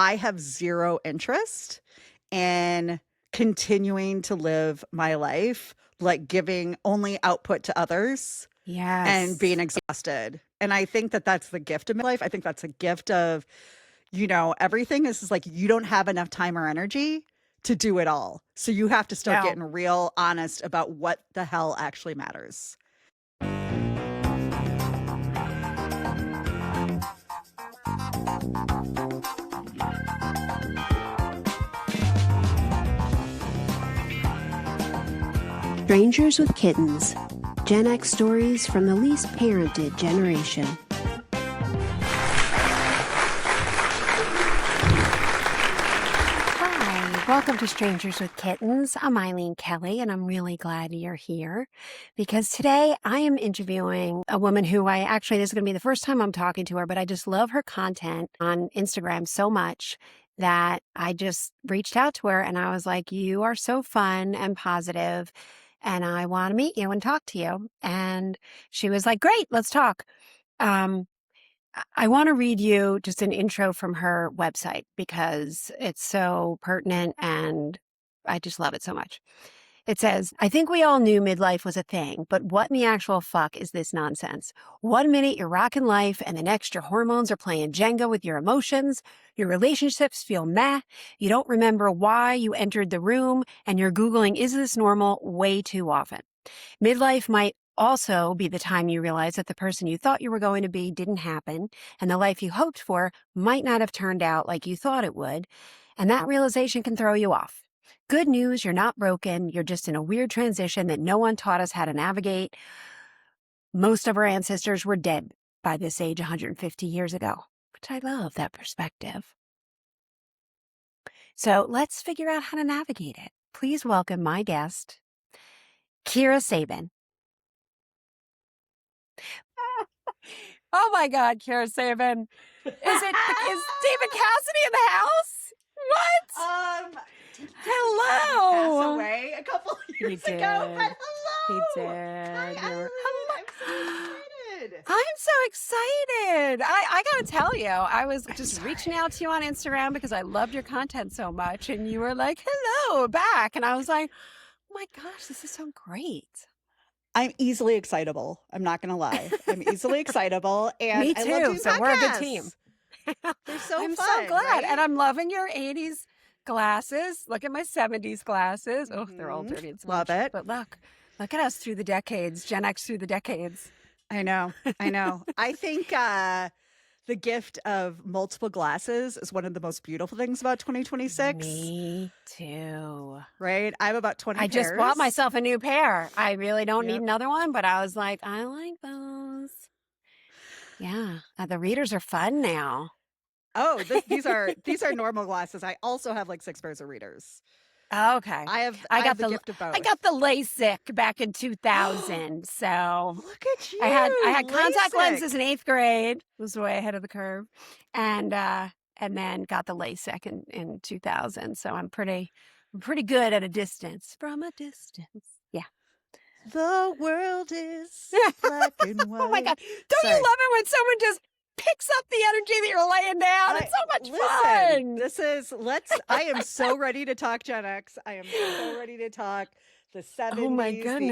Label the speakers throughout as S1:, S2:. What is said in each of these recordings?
S1: I have zero interest in continuing to live my life, like giving only output to others and
S2: Yes.
S1: being exhausted. And I think that that's the gift of my life. I think that's a gift of, everything is just like you don't have enough time or energy to do it all. So you have to start
S2: No.
S1: getting real honest about what the hell actually matters.
S3: Strangers with Kittens. Gen X stories from the least parented generation.
S2: Hi, welcome to Strangers with Kittens. I'm Eileen Kelly, and I'm really glad you're here because today I am interviewing a woman who this is going to be the first time I'm talking to her, but I just love her content on Instagram so much that I just reached out to her and I was like, you are so fun and positive, and I want to meet you and talk to you. And she was like, great, let's talk. I want to read you just an intro from her website because it's so pertinent and I just love it so much. It says, I think we all knew midlife was a thing, but what in the actual fuck is this nonsense? 1 minute you're rocking life and the next your hormones are playing Jenga with your emotions. Your relationships feel meh. You don't remember why you entered the room and you're Googling, is this normal, way too often. Midlife might also be the time you realize that the person you thought you were going to be didn't happen, and the life you hoped for might not have turned out like you thought it would, and that realization can throw you off. Good news, you're not broken. You're just in a weird transition that no one taught us how to navigate. Most of our ancestors were dead by this age 150 years ago, which I love that perspective. So let's figure out how to navigate it. Please welcome my guest, Kira Sabin. Oh my God, Kira Sabin. Is David Cassidy in the house? What? Hello.
S1: Pass away a couple years ago, but hello.
S2: He did.
S1: Hi, Eileen. I'm so excited.
S2: I'm so excited. I got to tell you, I was just reaching out to you on Instagram because I loved your content so much. And you were like, hello, back. And I was like, oh my gosh, this is so great.
S1: I'm easily excitable. I'm not going to lie. I'm easily excitable. And
S2: Me
S1: I
S2: too.
S1: love doing
S2: So
S1: podcasts.
S2: we're a good team.
S1: They're so
S2: I'm
S1: fun,
S2: so glad.
S1: right?
S2: And I'm loving your 80s glasses. Look at my 70s glasses. Oh, they're all dirty and
S1: Love
S2: smudged.
S1: it.
S2: But look at us through the decades. Gen X through the decades.
S1: I know. I think the gift of multiple glasses is one of the most beautiful things about 2026.
S2: Me too.
S1: Right? I have about 20
S2: I
S1: pairs.
S2: just bought myself a new pair. I really don't need another one, but I was like, I like those. Yeah. The readers are fun now.
S1: Oh, these are normal glasses. I also have like 6 pairs of readers.
S2: Okay.
S1: I got the gift of both.
S2: I got the LASIK back in 2000. So
S1: look at you.
S2: I had contact lenses in 8th grade. Was way ahead of the curve. And then got the LASIK in 2000. So I'm pretty good at a distance. From a distance. Yeah.
S1: The world is black and white.
S2: Oh my God. Don't you love it when someone just picks up the energy that you're laying down? It's so much fun.
S1: I am so ready to talk Gen X. I am so ready to talk the 70s, the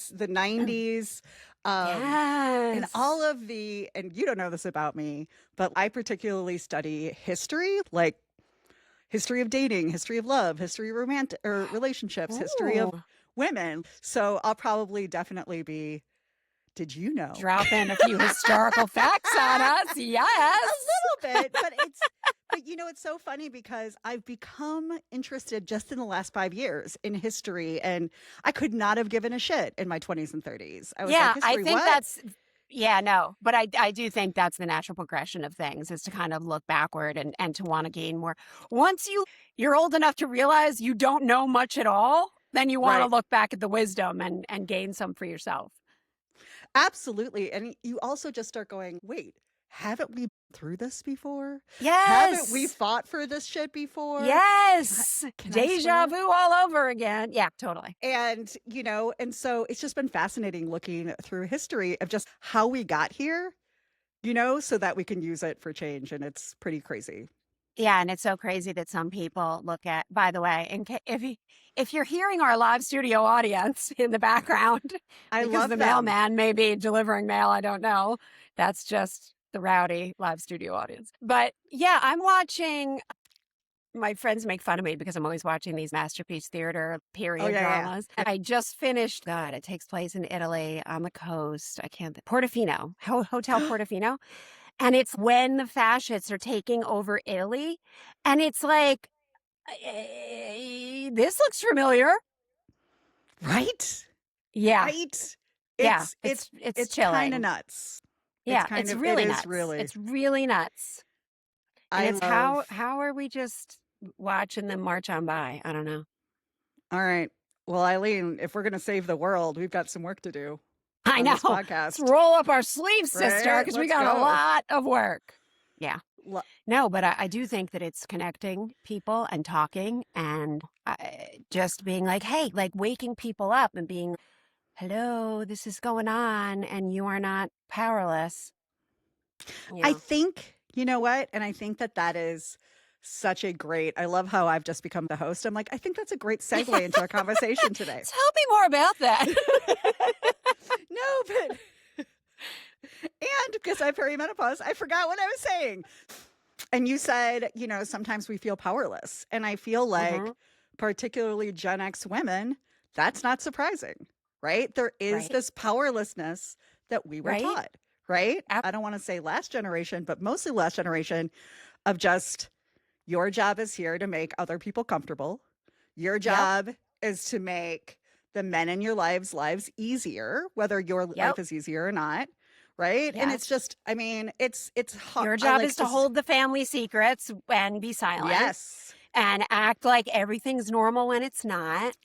S1: 80s, the 90s.
S2: Yes.
S1: And all of and you don't know this about me, but I particularly study history, like history of dating, history of love, history of romantic or relationships, history of women. So I'll probably definitely be, did you know?
S2: Drop in a few historical facts on us. Yes.
S1: A little bit, but it's so funny because I've become interested just in the last 5 years in history, and I could not have given a shit in my 20s and 30s. I was like, history,
S2: I think
S1: what?
S2: that's but I do think that's the natural progression of things, is to kind of look backward and to want to gain more. Once you're old enough to realize you don't know much at all, then you want to look back at the wisdom and gain some for yourself.
S1: Absolutely. And you also just start going, wait, haven't we been through this before?
S2: Yes.
S1: Haven't we fought for this shit before?
S2: Yes. Deja vu all over again. Yeah, totally.
S1: And, and so it's just been fascinating looking through history of just how we got here, so that we can use it for change. And it's pretty crazy.
S2: Yeah, and it's so crazy that some people look at, by the way, if you're hearing our live studio audience in the background,
S1: I
S2: because
S1: love
S2: the
S1: them.
S2: mailman may be delivering mail, I don't know. That's just the rowdy live studio audience. But yeah, I'm watching, my friends make fun of me because I'm always watching these masterpiece theater
S1: Oh
S2: period
S1: yeah,
S2: dramas. And I just finished, God, it takes place in Italy on the coast. I can't, Portofino, Hotel
S1: yeah.
S2: Portofino. And it's when the fascists are taking over Italy. And it's like, this looks familiar.
S1: Right?
S2: Yeah.
S1: Right?
S2: Yeah.
S1: It's
S2: It's
S1: it's kind of
S2: chilling.
S1: nuts.
S2: Yeah.
S1: It is really.
S2: It's really nuts. And
S1: I
S2: it's
S1: love.
S2: how are we just watching them march on by? I don't know.
S1: All right. Well, Eileen, if we're going to save the world, we've got some work to do
S2: I
S1: on
S2: know.
S1: this
S2: Let's
S1: podcast.
S2: roll up our sleeves, sister,
S1: Right?
S2: because we
S1: Let's
S2: got a
S1: go.
S2: lot of work. Yeah.
S1: Lo-
S2: No, but I do think that it's connecting people and talking and just being like, hey, like waking people up and being, hello, this is going on and you are not powerless.
S1: I
S2: Yeah.
S1: think, you know what? And I think that that is such a great, I love how I've just become the host. I'm like, I think that's a great segue into our conversation today.
S2: Tell me more about that.
S1: No, but, and because I have perimenopause, I forgot what I was saying. And you said, you know, sometimes we feel powerless. And I feel like, particularly Gen X women, that's not surprising, right? There is
S2: Right.
S1: this powerlessness that we were
S2: Right.
S1: taught, right?
S2: Ab-
S1: I don't want to say last generation, but mostly last generation of just your job is here to make other people comfortable. Your job is to make the men in your lives easier, whether your life is easier or not. Right. And it's
S2: Yes.
S1: just, I mean, it's hard.
S2: Your job is to hold the family secrets and be silent.
S1: Yes.
S2: And act like everything's normal when it's not.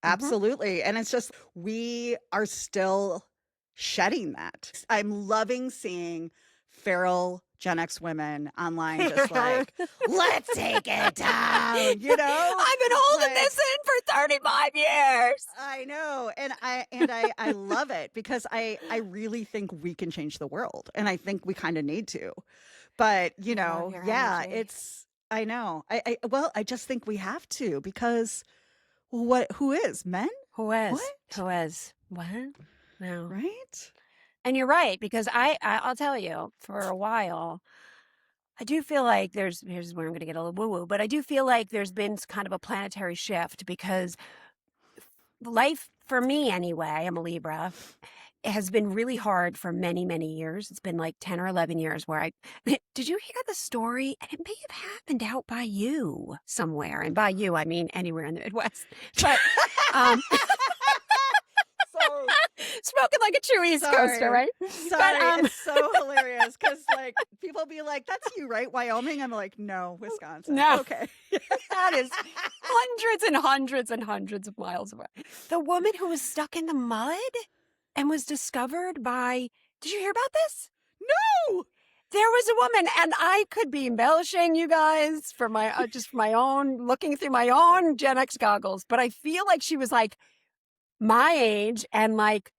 S1: Absolutely. And it's just, we are still shedding that. I'm loving seeing feral Gen X women online just like, let's take it down, you know?
S2: I've been holding
S1: Like,
S2: this in for 35 years.
S1: I know. And I love it because I really think we can change the world. And I think we kind of need to. But, you know,
S2: your
S1: yeah,
S2: energy.
S1: it's I know. Well, I just think we have to because who is? Men?
S2: Who is?
S1: What?
S2: Who is? What? No.
S1: Right?
S2: And you're right, because I'll tell you, for a while, I do feel like here's where I'm going to get a little woo-woo, but I do feel like there's been kind of a planetary shift because life, for me anyway, I'm a Libra, it has been really hard for many, many years. It's been like 10 or 11 years where did you hear the story? And it may have happened out by you somewhere. And by you, I mean anywhere in the Midwest. But,
S1: So
S2: spoken like a true East Coaster, right?
S1: sorry,
S2: But,
S1: it's so hilarious because like people be like, "That's you, right? Wyoming." I'm like, "No, Wisconsin."
S2: No.
S1: Okay.
S2: That is hundreds and hundreds and hundreds of miles away. The woman who was stuck in the mud and was discovered by, did you hear about this?
S1: No.
S2: There was a woman, and I could be embellishing you guys for my just for my own, looking through my own Gen X goggles, but I feel like she was like my age, and like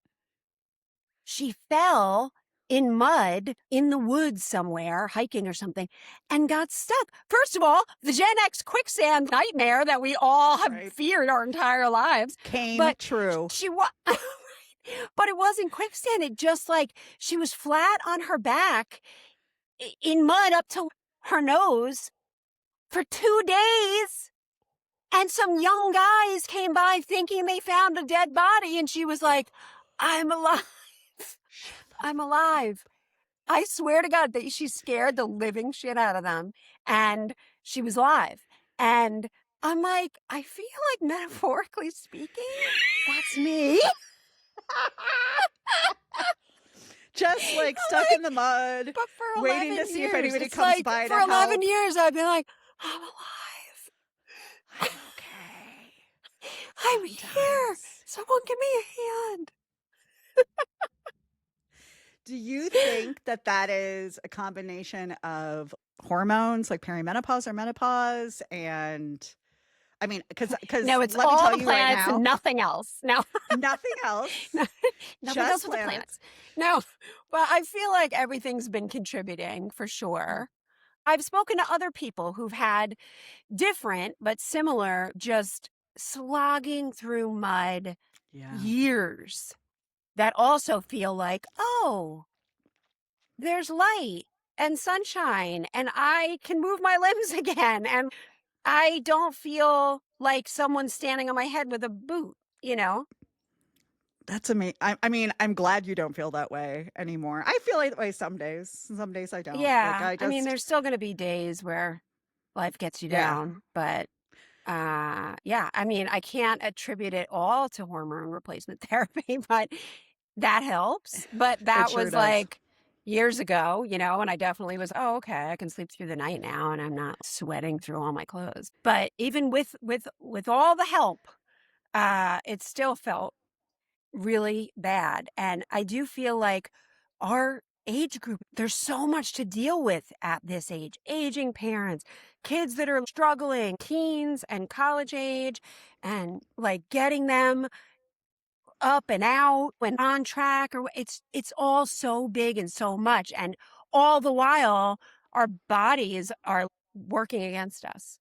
S2: she fell in mud in the woods somewhere, hiking or something, and got stuck. First of all, the Gen X quicksand nightmare that we all have feared our entire lives
S1: came true.
S2: She was. But it wasn't quicksand. It just like she was flat on her back in mud up to her nose for 2 days. And some young guys came by thinking they found a dead body. And she was like, I'm alive. I'm alive. I swear to God that she scared the living shit out of them. And she was alive. And I'm like, I feel like metaphorically speaking, that's me.
S1: Just like stuck in the mud,
S2: but for
S1: waiting to
S2: 11
S1: see if
S2: years,
S1: anybody
S2: it's
S1: comes
S2: like,
S1: by to
S2: for
S1: help.
S2: 11 years, I've been like, I'm alive.
S1: I'm okay.
S2: I'm here. Someone give me a hand.
S1: Do you think that that is a combination of hormones like perimenopause or menopause? And I mean, because
S2: No, it's
S1: let me
S2: all
S1: tell
S2: the
S1: you
S2: planets
S1: right now,
S2: and nothing else. No,
S1: nothing else.
S2: nothing else with the planets. No, but I feel like everything's been contributing for sure. I've spoken to other people who've had different but similar, just slogging through mud
S1: Yeah.
S2: years that also feel like, oh, there's light and sunshine and I can move my limbs again. And I don't feel like someone's standing on my head with a boot, you know?
S1: That's amazing. I mean, I'm glad you don't feel that way anymore. I feel that way some days. Some days I don't. Like
S2: Yeah.
S1: I
S2: I mean,
S1: just
S2: there's still going to be days where life gets you
S1: yeah,
S2: down, but yeah, I mean, I can't attribute it all to hormone replacement therapy, but that helps. But
S1: it
S2: that
S1: sure
S2: was
S1: does.
S2: like years ago, you know, and I definitely was, oh, okay, I can sleep through the night now and I'm not sweating through all my clothes. But even with all the help, it still felt really bad. And I do feel like our age group, there's so much to deal with at this age. Aging parents, kids that are struggling, teens and college age, and like getting them up and out and on track, or it's all so big and so much. And all the while our bodies are working against us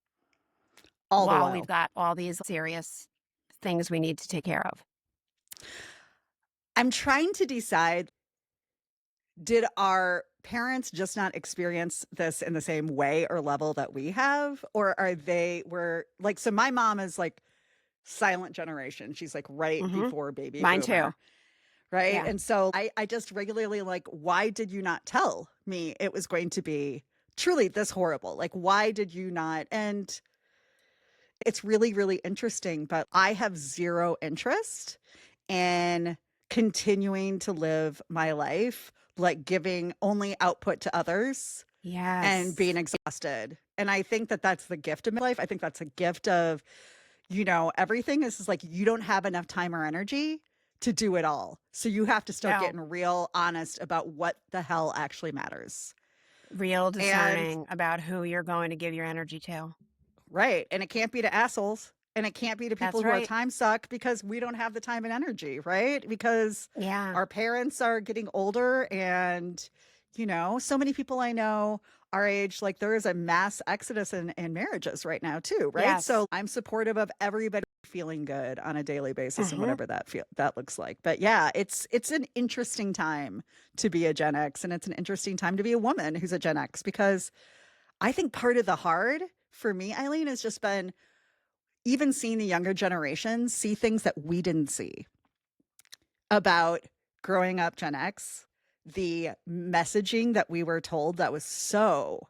S1: All the
S2: while we've
S1: while.
S2: got all these serious things we need to take care of.
S1: I'm trying to decide, did our parents just not experience this in the same way or level that we have? Or are they were like, so my mom is like silent generation. She's like right
S2: Hmm.
S1: before baby
S2: Mine too.
S1: boomer. Right.
S2: Yeah.
S1: And so I just regularly like, why did you not tell me it was going to be truly this horrible? Like, why did you not? And it's really, really interesting, but I have zero interest in continuing to live my life, like giving only output to others and being
S2: Yes.
S1: exhausted. And I think that that's the gift of my life. I think that's a gift of, everything is just like you don't have enough time or energy to do it all. So you have to start
S2: No.
S1: getting real honest about what the hell actually matters.
S2: Real
S1: And
S2: discerning about who you're going to give your energy to.
S1: right. And it can't be to assholes. And it can't be to people
S2: That's
S1: who are
S2: right.
S1: time suck because we don't have the time and energy, right? Because
S2: Yeah.
S1: our parents are getting older and, so many people I know our age, like there is a mass exodus in marriages right now too, right?
S2: Yes.
S1: So I'm supportive of everybody feeling good on a daily basis and
S2: Hmm.
S1: whatever that looks like. But yeah, it's an interesting time to be a Gen X and it's an interesting time to be a woman who's a Gen X because I think part of the hard for me, Eileen, has just been even seeing the younger generations see things that we didn't see about growing up Gen X, the messaging that we were told that was so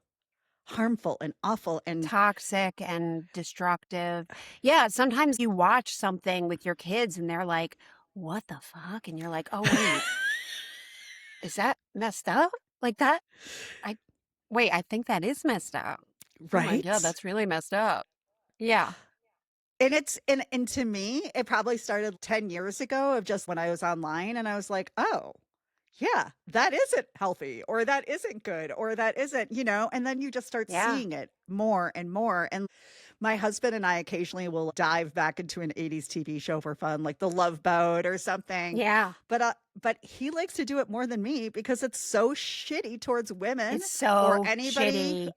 S1: harmful and awful and
S2: Toxic and destructive. Yeah. Sometimes you watch something with your kids and they're like, what the fuck? And you're like, oh, wait, is that messed up? Like that? I Wait, I think that is messed up. Oh my God,
S1: right.
S2: that's really messed up. Yeah.
S1: And and to me, it probably started 10 years ago of just when I was online and I was like, oh, yeah, that isn't healthy or that isn't good or that isn't, and then you just start
S2: Yeah.
S1: seeing it more and more. And my husband and I occasionally will dive back into an 80s TV show for fun, like The Love Boat or something.
S2: Yeah.
S1: But he likes to do it more than me because it's so shitty towards women
S2: It's
S1: or
S2: so
S1: anybody
S2: shitty.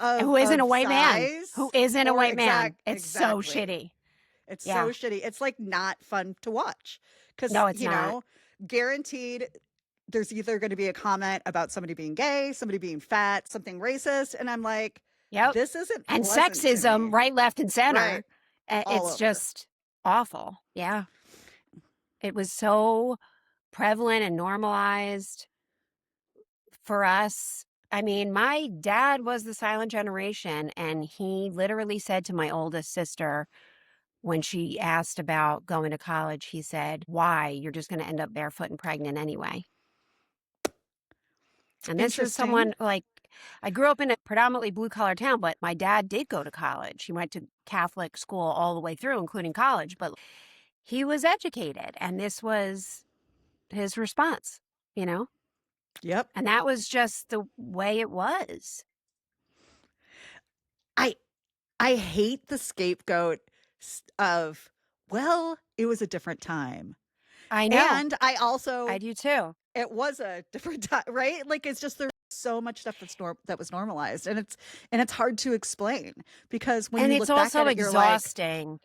S1: of
S2: Who isn't a
S1: of
S2: white man? Who
S1: size
S2: isn't a
S1: or
S2: white man? It's so
S1: exactly.
S2: shitty.
S1: It's so
S2: Yeah.
S1: shitty. It's like not fun to watch because,
S2: No, it's not.
S1: guaranteed there's either going to be a comment about somebody being gay, somebody being fat, something racist. And I'm like,
S2: Yep.
S1: this isn't
S2: And
S1: pleasant to
S2: sexism,
S1: me.
S2: right, left, and
S1: Right.
S2: center.
S1: All
S2: It's
S1: over.
S2: just awful. Yeah. It was so prevalent and normalized for us. I mean, my dad was the silent generation, and he literally said to my oldest sister when she asked about going to college, he said, why? You're just going to end up barefoot and pregnant anyway. And this is
S1: Interesting.
S2: someone like, I grew up in a predominantly blue collar town, but my dad did go to college. He went to Catholic school all the way through, including college, but he was educated. And this was his response, you know?
S1: Yep.
S2: And that was just the way it was.
S1: I I hate the scapegoat of, well, it was a different time.
S2: I know.
S1: And I also
S2: I do too.
S1: it was a different time, right? Like it's just there's so much stuff that was normalized, and it's hard to explain because when
S2: And
S1: you
S2: it's
S1: look back
S2: also
S1: at it, you're like,
S2: exhausting.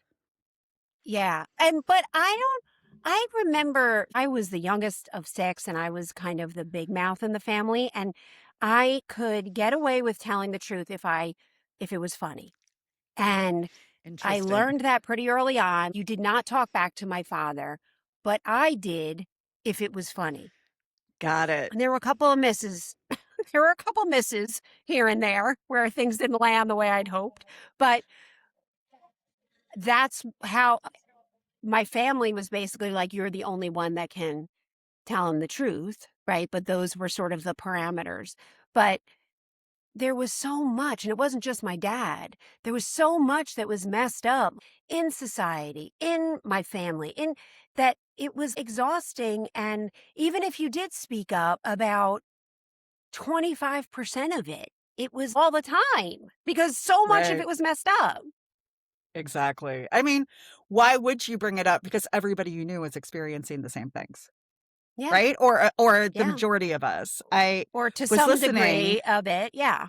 S2: Yeah. But I remember I was the youngest of six and I was kind of the big mouth in the family. And I could get away with telling the truth if it was funny. And I
S1: interesting.
S2: learned that pretty early on. You did not talk back to my father, but I did if it was funny.
S1: Got it.
S2: And there were a couple of misses. There were a couple misses here and there where things didn't land the way I'd hoped. But that's how my family was basically like, you're the only one that can tell him the truth, right? But those were sort of the parameters. But there was so much, and it wasn't just my dad. There was so much that was messed up in society, in my family, in that it was exhausting. And even if you did speak up about 25% of it, it was all the time because so much of
S1: Right.
S2: it was messed up.
S1: Exactly. I mean, why would you bring it up? Because everybody you knew was experiencing the same things,
S2: Yeah.
S1: right? Or the
S2: Yeah.
S1: majority of us. I
S2: Or to
S1: was
S2: some
S1: listening.
S2: degree of it. Yeah.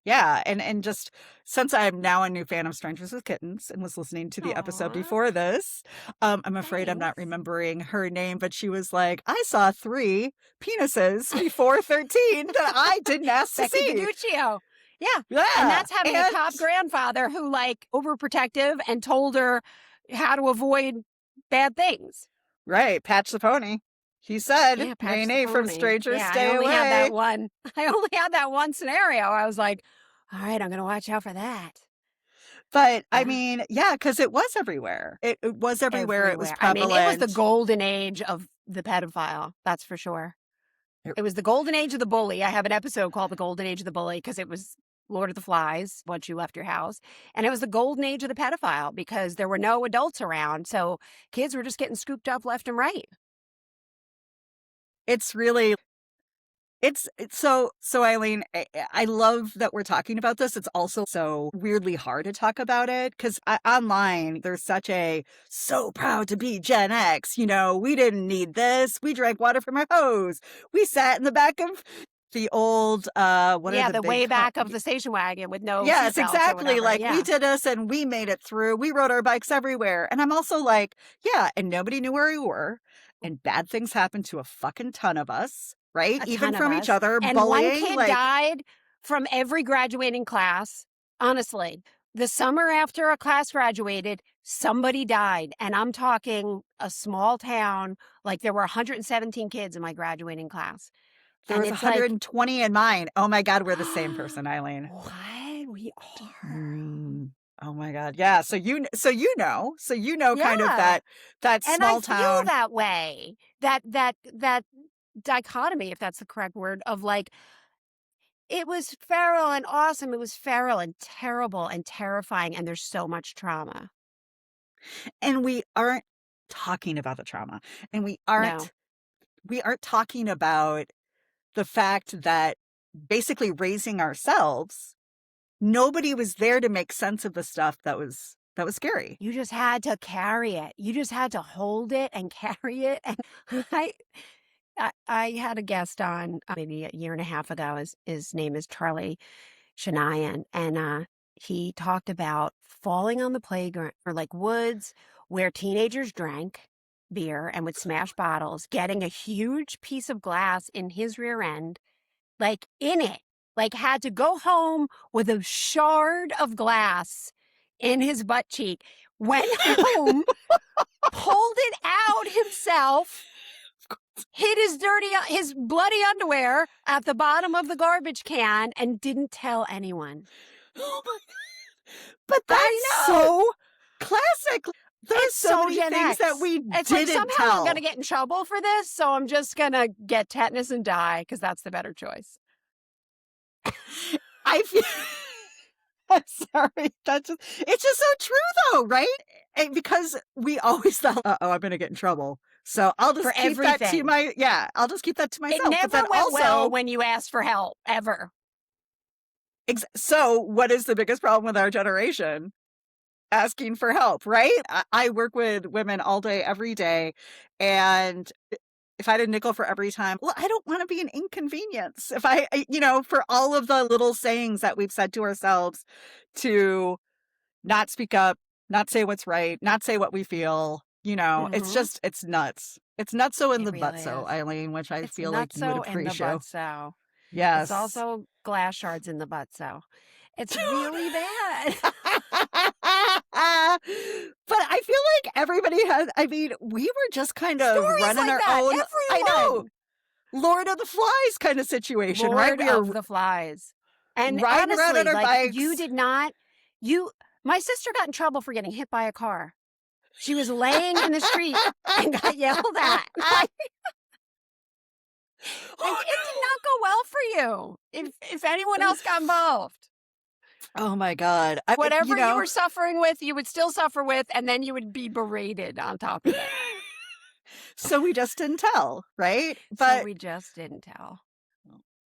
S1: Yeah, and just since I'm now a new fan of Strangers with Kittens and was listening to the episode
S2: Aw,
S1: before this, I'm afraid I'm not
S2: thanks.
S1: remembering her name, but she was like, I saw 3 penises before 13 that I didn't ask to
S2: Becky
S1: see.
S2: Paduccio. Yeah. And
S1: Yeah,
S2: that's having a cop grandfather who like overprotective and told her how to avoid bad things.
S1: right, Patch the Pony. He said,
S2: Yeah,
S1: nay,
S2: Patch the
S1: nay, from
S2: Pony.
S1: strangers,
S2: Yeah,
S1: stay
S2: I only
S1: away.
S2: had that one. I only had that one scenario. I was like, all right, I'm going to watch out for that.
S1: But I
S2: Yeah.
S1: mean, yeah, because it was everywhere. It was everywhere. It was
S2: Everywhere. I mean, it was the
S1: prevalent.
S2: golden age of the pedophile. That's for sure. It was the golden age of the bully. I have an episode called The Golden Age of the Bully because it was Lord of the Flies once you left your house. And it was the golden age of the pedophile because there were no adults around. So kids were just getting scooped up left and right.
S1: It's really it's so Eileen, I love that we're talking about this. It's also so weirdly hard to talk about it because online there's such a so proud to be Gen X. You know, we didn't need this. We drank water from a hose. We sat in the back of the old what are
S2: Yeah,
S1: the
S2: the
S1: big
S2: way back of the station wagon with no
S1: yes,
S2: seatbelts or
S1: exactly.
S2: whatever.
S1: Like
S2: Yeah.
S1: we did this and we made it through. We rode our bikes everywhere. And I'm also like, yeah, and nobody knew where we were. And bad things happened to a fucking ton of us, right?
S2: A
S1: Even
S2: ton of
S1: from each
S2: us.
S1: other,
S2: And one
S1: bullying.
S2: kid
S1: Like,
S2: died from every graduating class. Honestly, the summer after a class graduated, somebody died. And I'm talking a small town, like there were 117 kids in my graduating class.
S1: there
S2: And
S1: was
S2: it's like,
S1: 120 in mine. Oh my God, we're the same person, Eileen.
S2: what? We are.
S1: Oh my God. Yeah. So you know kind of
S2: Yeah.
S1: that
S2: And I
S1: small
S2: feel
S1: town.
S2: that way. That dichotomy, if that's the correct word, of like, it was feral and awesome. It was feral and terrible and terrifying. And there's so much trauma.
S1: And we aren't talking about the trauma. And
S2: No.
S1: we aren't talking about the fact that basically raising ourselves, nobody was there to make sense of the stuff that was scary.
S2: You just had to carry it. You just had to hold it and carry it. And I had a guest on maybe a year and a half ago. His name is Charlie Shanayan. And he talked about falling on the playground or like woods where teenagers drank beer and would smash bottles, getting a huge piece of glass in his rear end, like in it, like had to go home with a shard of glass in his butt cheek, went home, pulled it out himself, hid his bloody underwear at the bottom of the garbage can, and didn't tell anyone.
S1: Oh my God. But that's so classic. There's
S2: It's
S1: so many
S2: Gen
S1: things
S2: X.
S1: that we
S2: It's like
S1: didn't
S2: somehow
S1: tell.
S2: I'm going to get in trouble for this, so I'm just going to get tetanus and die because that's the better choice.
S1: I feel I'm sorry. It's just so true though, right? And because we always thought, oh, I'm gonna get in trouble. So I'll just
S2: For
S1: keep that to
S2: everything.
S1: I'll just keep that to myself.
S2: It
S1: But
S2: never
S1: then
S2: went
S1: also,
S2: well when you asked for help, ever.
S1: so what is the biggest problem with our generation? Asking for help, right? I work with women all day, every day. And if I had a nickel for every time, well, I don't want to be an inconvenience. If for all of the little sayings that we've said to ourselves to not speak up, not say what's right, not say what we feel, it's nuts. It's nutso in
S2: It
S1: the
S2: really
S1: butso,
S2: is.
S1: Eileen, which I
S2: It's
S1: feel like you would
S2: nutso in the
S1: appreciate.
S2: buttso. It's
S1: Yes.
S2: also glass shards in the buttso. It's really bad.
S1: But I feel like everybody has, we were just kind of
S2: Stories
S1: running
S2: like
S1: our
S2: that.
S1: own, I know,
S2: Everyone.
S1: Lord of the Flies kind of situation, right?
S2: Lord
S1: We are
S2: of the Flies. And
S1: riding around on
S2: honestly,
S1: our
S2: like you
S1: bikes.
S2: did not, my sister got in trouble for getting hit by a car. She was laying in the street and got yelled at. Like,
S1: Oh,
S2: it did not go well for you if anyone else got involved.
S1: Oh my God.
S2: Whatever you were suffering with, you would still suffer with, and then you would be berated on top of it.
S1: So we just didn't tell, right?
S2: So we just didn't tell.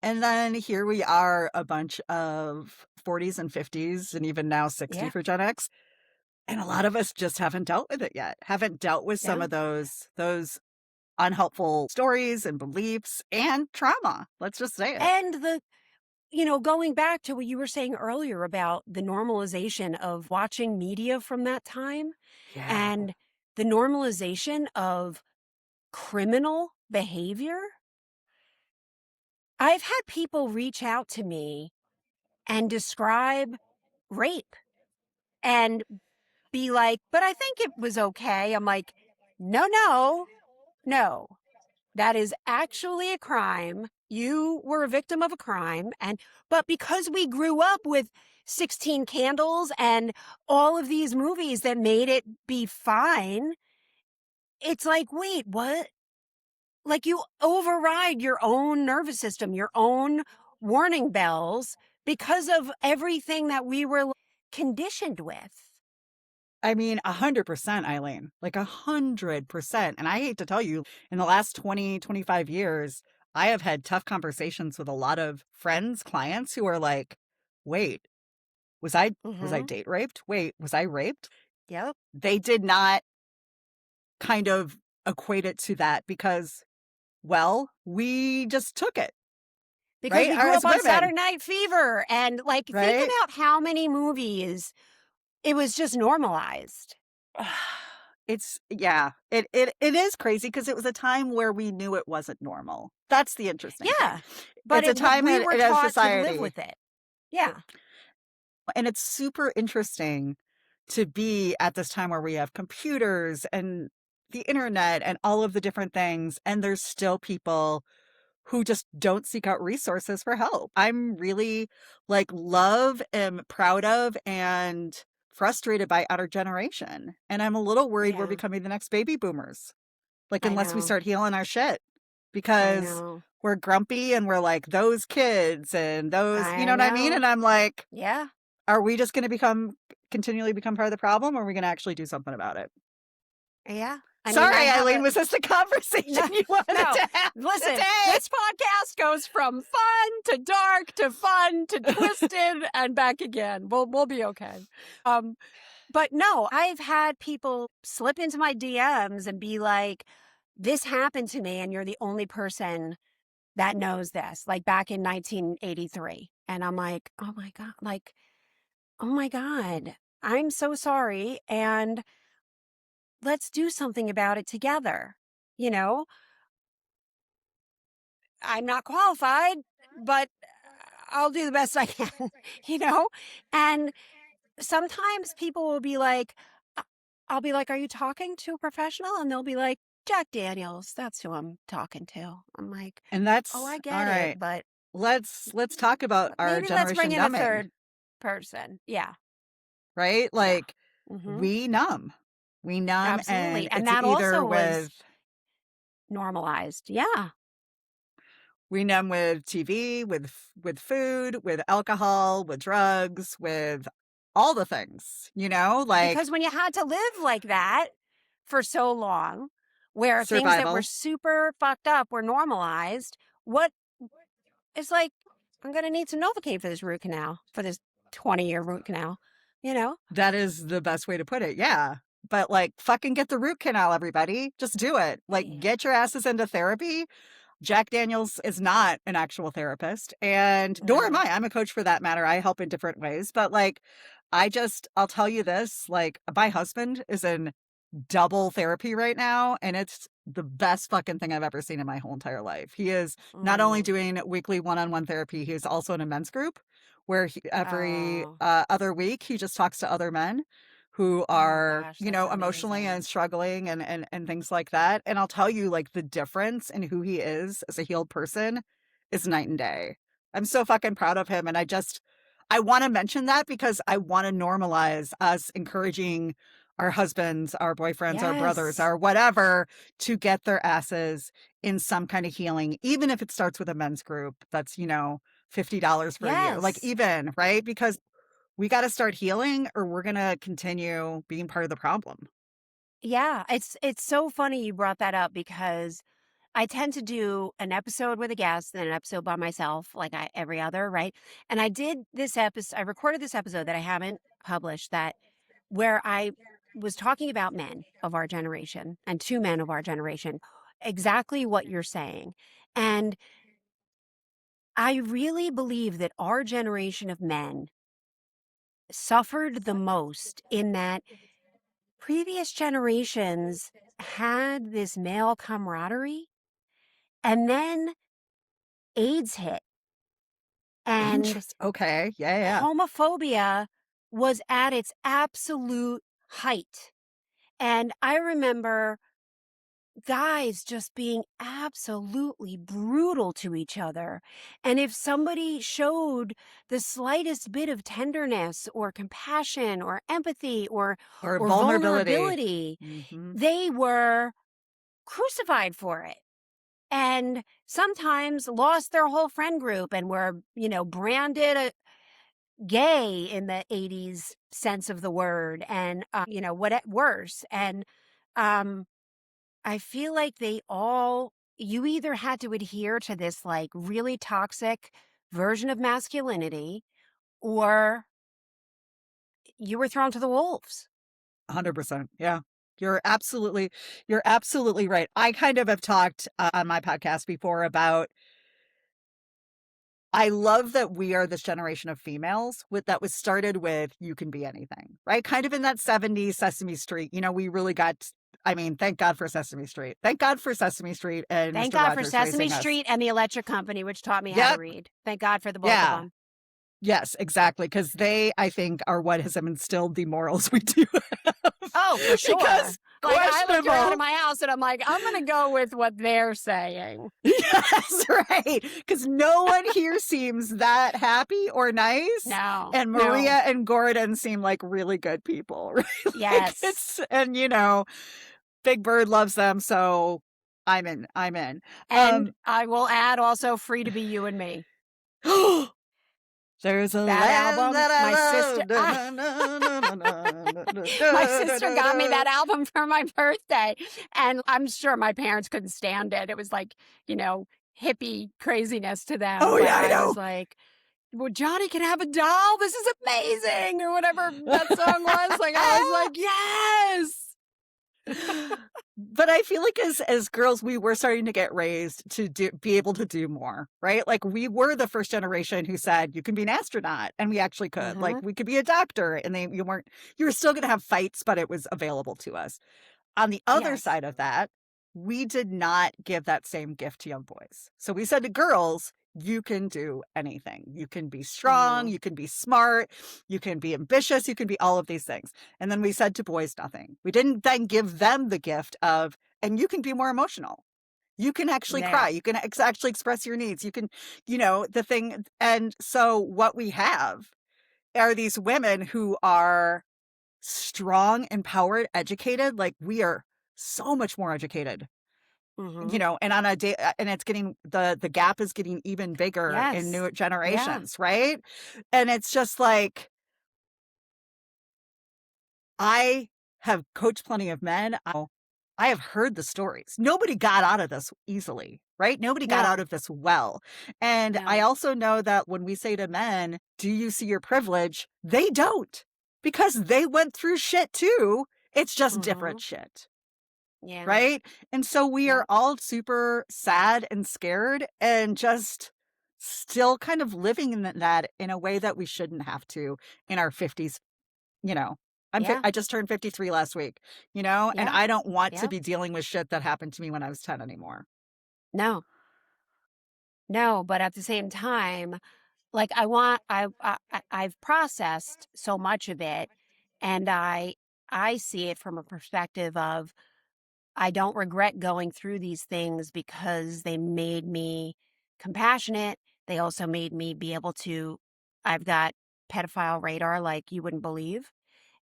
S1: And then here we are, a bunch of 40s and 50s, and even now 60 for Gen X. And a lot of us just haven't dealt with it yet, haven't dealt with some of those unhelpful stories and beliefs and trauma. Let's just say it.
S2: And going back to what you were saying earlier about the normalization of watching media from that time and the normalization of criminal behavior. I've had people reach out to me and describe rape and be like, but I think it was okay. I'm like, no. That is actually a crime. You were a victim of a crime. But because we grew up with 16 Candles and all of these movies that made it be fine, it's like, wait, what? Like you override your own nervous system, your own warning bells because of everything that we were conditioned with.
S1: 100%, Eileen, like 100%. And I hate to tell you, in the last 20, 25 years, I have had tough conversations with a lot of friends, clients who are like, wait, was I date raped? Wait, was I raped?
S2: Yep.
S1: They did not kind of equate it to that because, well, we just took it.
S2: Because we grew up on Saturday Night Fever and think about how many movies it was just normalized.
S1: It is crazy because it was a time where we knew it wasn't normal. That's the interesting thing.
S2: But
S1: it's a time
S2: we were
S1: in a
S2: taught
S1: society
S2: to live with it. Yeah.
S1: And it's super interesting to be at this time where we have computers and the internet and all of the different things, and there's still people who just don't seek out resources for help. I'm really love, am proud of, and frustrated by our generation. And I'm a little worried we're becoming the next baby boomers. Unless we start healing our shit. Because we're grumpy and we're like those kids and those, you know what I mean? And I'm like,
S2: yeah.
S1: Are we just going to continually become part of the problem, or are we going to actually do something about it?
S2: Yeah.
S1: Sorry, Eileen, was this the conversation you wanted to have?
S2: Listen,
S1: today?
S2: This podcast goes from fun to dark to fun to twisted and back again. We'll be okay. But no, I've had people slip into my DMs and be like, this happened to me and you're the only person that knows this, back in 1983. And I'm like, oh my God, I'm so sorry. And let's do something about it together. I'm not qualified, but I'll do the best I can, And sometimes people will be like, I'll be like, are you talking to a professional? And they'll be like, Jack Daniels, that's who I'm talking to. I'm like,
S1: and that's,
S2: oh, I get
S1: all right,
S2: it, but
S1: let's talk about our
S2: maybe
S1: generation
S2: let's bring in
S1: numbing.
S2: a third person. Yeah.
S1: Right? We numb. We numb.
S2: Absolutely.
S1: And
S2: that
S1: either
S2: also
S1: with
S2: was normalized. Yeah.
S1: We numb with TV, with food, with alcohol, with drugs, with all the things,
S2: Because when you had to live like that for so long, where
S1: survival.
S2: things that were super fucked up were normalized, it's like, I'm going to need some Novocaine for this root canal, for this 20-year root canal,
S1: That is the best way to put it. Yeah. but like fucking get the root canal, everybody. Just do it. Like
S2: Yeah.
S1: get your asses into therapy. Jack Daniels is not an actual therapist, and nor am
S2: No.
S1: I. I'm a coach for that matter. I help in different ways, but like I'll tell you this, like my husband is in double therapy right now, and it's the best fucking thing I've ever seen in my whole entire life. He is not only
S2: Mm.
S1: doing weekly one-on-one therapy, he's also in a men's group where every
S2: Oh.
S1: other week he just talks to other men who
S2: Oh
S1: are,
S2: gosh, that's
S1: emotionally and
S2: amazing.
S1: struggling and things like that. And I'll tell you, like, the difference in who he is as a healed person is night and day. I'm so fucking proud of him, and I want to mention that because I want to normalize us encouraging our husbands, our boyfriends, our brothers,
S2: Yes.
S1: our whatever to get their asses in some kind of healing, even if it starts with a men's group that's, $50 for a year. Like,
S2: Yes.
S1: even, right? Because we got to start healing or we're going to continue being part of the problem.
S2: Yeah, it's so funny you brought that up because I tend to do an episode with a guest and an episode by myself, like every other, right? And I recorded this episode that I haven't published that where I was talking about men of our generation and two men of our generation, exactly what you're saying. And I really believe that our generation of men suffered the most in that previous generations had this male camaraderie, and then AIDS hit, and
S1: Interest. Okay. Yeah. Yeah.
S2: homophobia was at its absolute height. And I remember guys just being absolutely brutal to each other. And if somebody showed the slightest bit of tenderness or compassion or empathy
S1: Or
S2: or
S1: vulnerability.
S2: vulnerability,
S1: Hmm.
S2: they were crucified for it. And sometimes lost their whole friend group and were, branded gay in the 80s sense of the word and, worse. And um, I feel like you either had to adhere to this like really toxic version of masculinity or you were thrown to the wolves.
S1: 100%. Yeah. You're absolutely right. I kind of have talked on my podcast before about I love that we are this generation of females that was started with you can be anything, right? Kind of in that 70s Sesame Street. We really I mean, thank God for Sesame Street. Thank God for Sesame Street and
S2: Thank
S1: Mr.
S2: God for
S1: Rogers
S2: Sesame
S1: raising us.
S2: Street and the Electric Company, which taught me how to
S1: Yep.
S2: read. Thank God for the both of
S1: Yeah.
S2: them.
S1: Yes, exactly. Because they, I think, are what has instilled the morals we do have.
S2: Oh, for sure.
S1: Because
S2: Like I looked around at
S1: questionable.
S2: my house and I'm like, I'm going to go with what they're saying.
S1: Yes, right. Because no one here seems that happy or nice.
S2: No,
S1: And
S2: no.
S1: Maria and Gordon seem like really good people, right?
S2: Yes.
S1: And Big Bird loves them, so I'm in. I'm in.
S2: And I will add also Free to Be You and Me.
S1: There's a
S2: That
S1: land
S2: album,
S1: that I
S2: my sister,
S1: love. Da, na, na, na, na, na, na,
S2: my
S1: da, da,
S2: sister
S1: da,
S2: got me
S1: da.
S2: that album for my birthday. And I'm sure my parents couldn't stand it. It was like, hippie craziness to them.
S1: Oh
S2: But
S1: yeah, I
S2: I was
S1: know.
S2: like, well, Johnny can have a doll. This is amazing. Or whatever that song was. Like, I was like, yes.
S1: But I feel like as girls, we were starting to get raised to be able to do more, right? Like we were the first generation who said you can be an astronaut, and we actually could. Like
S2: Mm-hmm.
S1: we could be a doctor, and you were still going to have fights, but it was available to us. On the other
S2: Yes.
S1: side of that, we did not give that same gift to young boys. So we said to girls, you can do anything. You can be strong,
S2: Mm-hmm.
S1: you can be smart, you can be ambitious, you can be all of these things. And then we said to boys, nothing. We didn't then give them the gift of, and you can be more emotional. You can actually cry.
S2: There.
S1: You can actually express your needs. You can, the thing. And so what we have are these women who are strong, empowered, educated. Like we are so much more educated,
S2: Mm-hmm.
S1: and on a day, and it's getting the gap is getting even bigger in
S2: Yes.
S1: new
S2: Yeah.
S1: generations, right? And it's just like I have coached plenty of men. I have heard the stories. Nobody got out of this easily, right? Nobody got out
S2: No.
S1: of this well. And I
S2: No.
S1: also know that when we say to men, do you see your privilege? They don't, because they went through shit too It's just
S2: Mm-hmm.
S1: different shit.
S2: Yeah.
S1: Right? And so we
S2: Yeah.
S1: are all super sad and scared and just still kind of living in that in a way that we shouldn't have to in our 50s. You know,
S2: Yeah.
S1: I just turned 53 last week, and
S2: Yeah.
S1: I don't want to
S2: Yeah.
S1: be dealing with shit that happened to me when I was 10 anymore.
S2: No. No, but at the same time, like I want I've processed so much of it, and I see it from a perspective of I don't regret going through these things because they made me compassionate. They also made me be able to I've got pedophile radar like you wouldn't believe.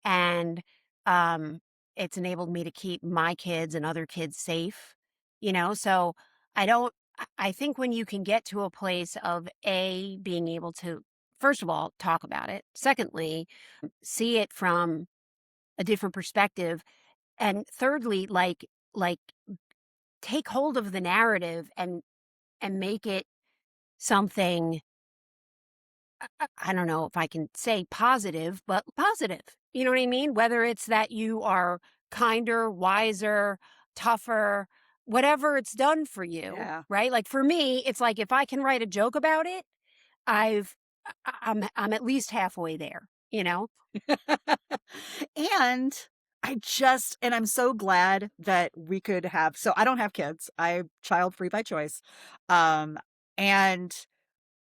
S2: And um it's enabled me to keep my kids and other kids safe, so I don't I think when you can get to a place of being able to first of all talk about it, secondly see it from a different perspective, and thirdly like take hold of the narrative and make it something. I don't know if I can say positive, but positive. You know what I mean? Whether it's that you are kinder, wiser, tougher, whatever it's done for you,
S1: Yeah.
S2: right? Like for me, it's like if I can write a joke about it, I've I'm at least halfway there, you know?
S1: And and I'm so glad that we could have, so I don't have kids. I'm child free by choice. And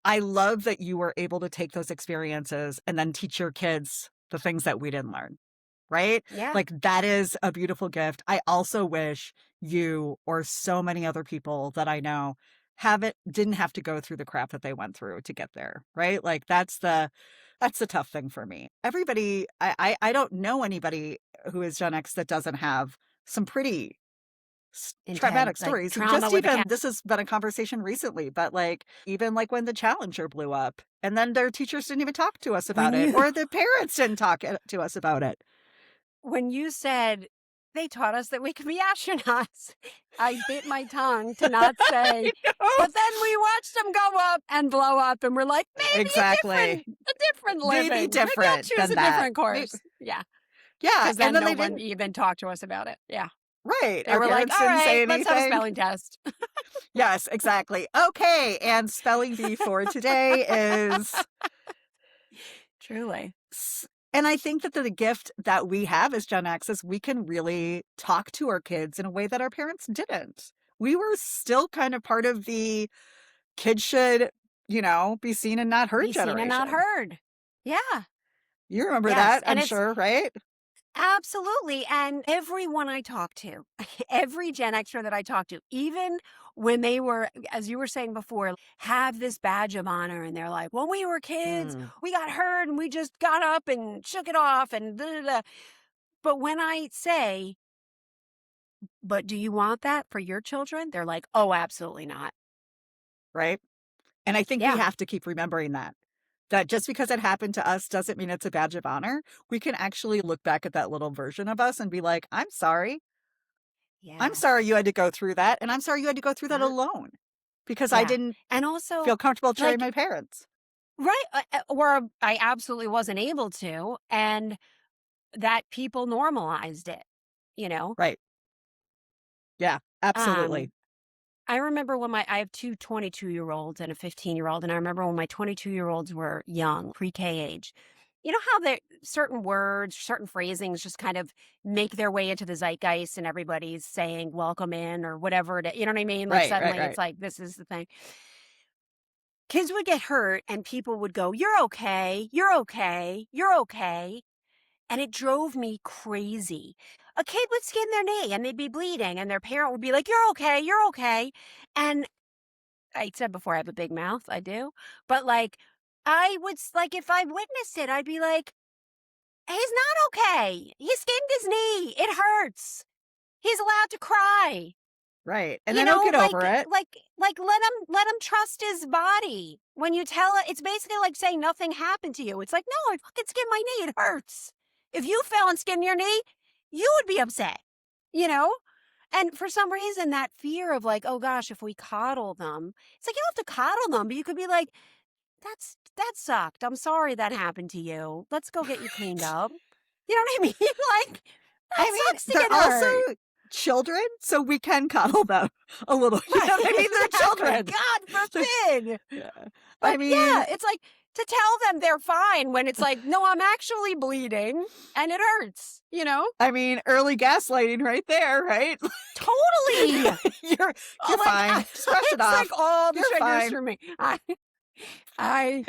S1: I love that you were able to take those experiences and then teach your kids the things that we didn't learn, right?
S2: Yeah.
S1: Like that is a beautiful gift. I also wish you or so many other people that I know didn't have to go through the crap that they went through to get there, right? Like that's the tough thing for me. Everybody, I don't know anybody who is Gen X that doesn't have some pretty traumatic
S2: Intense, like
S1: stories.
S2: trauma
S1: Just
S2: with a
S1: even
S2: cat.
S1: this has been a conversation recently, but like even like when the Challenger blew up and then their teachers didn't even talk to us
S2: When
S1: about it,
S2: you
S1: or the parents didn't talk to us about it.
S2: when you said they taught us that we could be astronauts, I bit my tongue to not say, but then we watched them go up and blow up, and we're like, maybe
S1: Exactly.
S2: a different
S1: Maybe
S2: living. Maybe I'll
S1: different
S2: choose
S1: than
S2: a
S1: that.
S2: different course. Yeah,
S1: Yeah.
S2: because
S1: And
S2: then
S1: then
S2: no
S1: they
S2: one
S1: didn't,
S2: even talked to us about it. Yeah,
S1: right.
S2: they
S1: Our
S2: were like,
S1: parents
S2: all
S1: didn't
S2: right,
S1: say
S2: let's have a
S1: anything.
S2: spelling test.
S1: Yes, exactly. Okay. And spelling bee for today is
S2: Truly.
S1: And I think that the gift that we have as Gen X is we can really talk to our kids in a way that our parents didn't. We were still kind of part of the kids should, be seen and not heard
S2: Be seen and not
S1: generation.
S2: heard. Yeah.
S1: You remember
S2: Yes.
S1: that,
S2: And
S1: I'm
S2: it's
S1: sure, right?
S2: absolutely, and everyone I talk to, every Gen Xer that I talk to, even when they were, as you were saying before, have this badge of honor, and they're like, "When we were kids,
S1: Mm,
S2: we got hurt and we just got up and shook it off and da da da." But when I say, "But do you want that for your children?" They're like, "Oh, absolutely not."
S1: right? And I think we
S2: Yeah.
S1: have to keep remembering that just because it happened to us doesn't mean it's a badge of honor. We can actually look back at that little version of us and be like, I'm sorry. I'm sorry you
S2: Yes.
S1: had to go through that. And I'm sorry you had to go through that
S2: Yeah.
S1: alone because I
S2: Yeah.
S1: didn't
S2: And also,
S1: feel comfortable showing
S2: like,
S1: my parents.
S2: right, or I absolutely wasn't able to, and that people normalized it, you know?
S1: Right. Yeah, absolutely.
S2: Um, I remember when I have two 22-year-olds and a 15-year-old, and I remember when my 22-year-olds were young, pre-K age. You know how there certain words, certain phrasings just kind of make their way into the zeitgeist and everybody's saying welcome in or whatever you know what I mean? Like
S1: Right, right,
S2: suddenly it's
S1: right.
S2: like this is the thing. Kids would get hurt and people would go, "You're okay. You're okay. You're okay." And it drove me crazy. A kid would skin their knee and they'd be bleeding, and their parent would be like, "You're okay, you're okay." And I said before, I have a big mouth, I do. But like, I would, like, if I witnessed it, I'd be like, he's not okay. He skinned his knee. It hurts. He's allowed to cry.
S1: Right. And
S2: You
S1: then he'll
S2: know,
S1: get over it.
S2: like let him trust his body. When you tell it, it's basically like saying nothing happened to you. It's like, no, I fucking skinned my knee. It hurts. If you fell and skinned your knee, you would be upset, you know? And for some reason, that fear of like, oh gosh, if we coddle them, it's like you don't have to coddle them, but you could be like, that sucked. I'm sorry that happened to you. Let's go get you cleaned
S1: Right.
S2: up. You know what I mean? Like, That
S1: I mean,
S2: sucks to
S1: they're
S2: get hurt.
S1: also children, so we can cuddle them a little. You know what I mean? They're children.
S2: God forbid.
S1: Yeah.
S2: But
S1: I mean,
S2: yeah, it's like to tell them they're fine when it's like, no, I'm actually bleeding and it hurts, you know?
S1: I mean, early gaslighting right there, right?
S2: Totally.
S1: You're
S2: Oh my
S1: fine.
S2: God.
S1: Just brush it
S2: It's
S1: off.
S2: like all the
S1: You're
S2: triggers
S1: fine.
S2: for me. I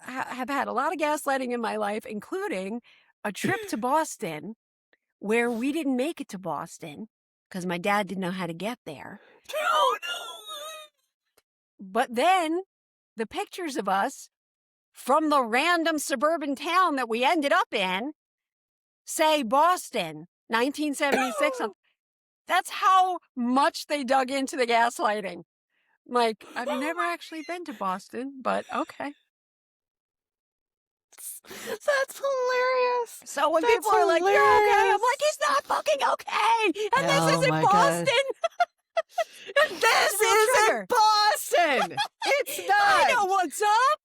S2: have had a lot of gaslighting in my life, including a trip to Boston where we didn't make it to Boston because my dad didn't know how to get there.
S1: Oh
S2: But then the pictures of us from the random suburban town that we ended up in say Boston, 1976.
S1: no.
S2: That's how much they dug into the gaslighting. Like, I've never actually been to Boston, but okay.
S1: That's hilarious.
S2: So when
S1: That's
S2: people are like, "You're okay," I'm
S1: hilarious.
S2: like, "He's not fucking okay," and
S1: Oh
S2: this isn't
S1: my God.
S2: Boston.
S1: This
S2: a real
S1: isn't
S2: trigger.
S1: Boston. It's
S2: I
S1: not.
S2: know what's up.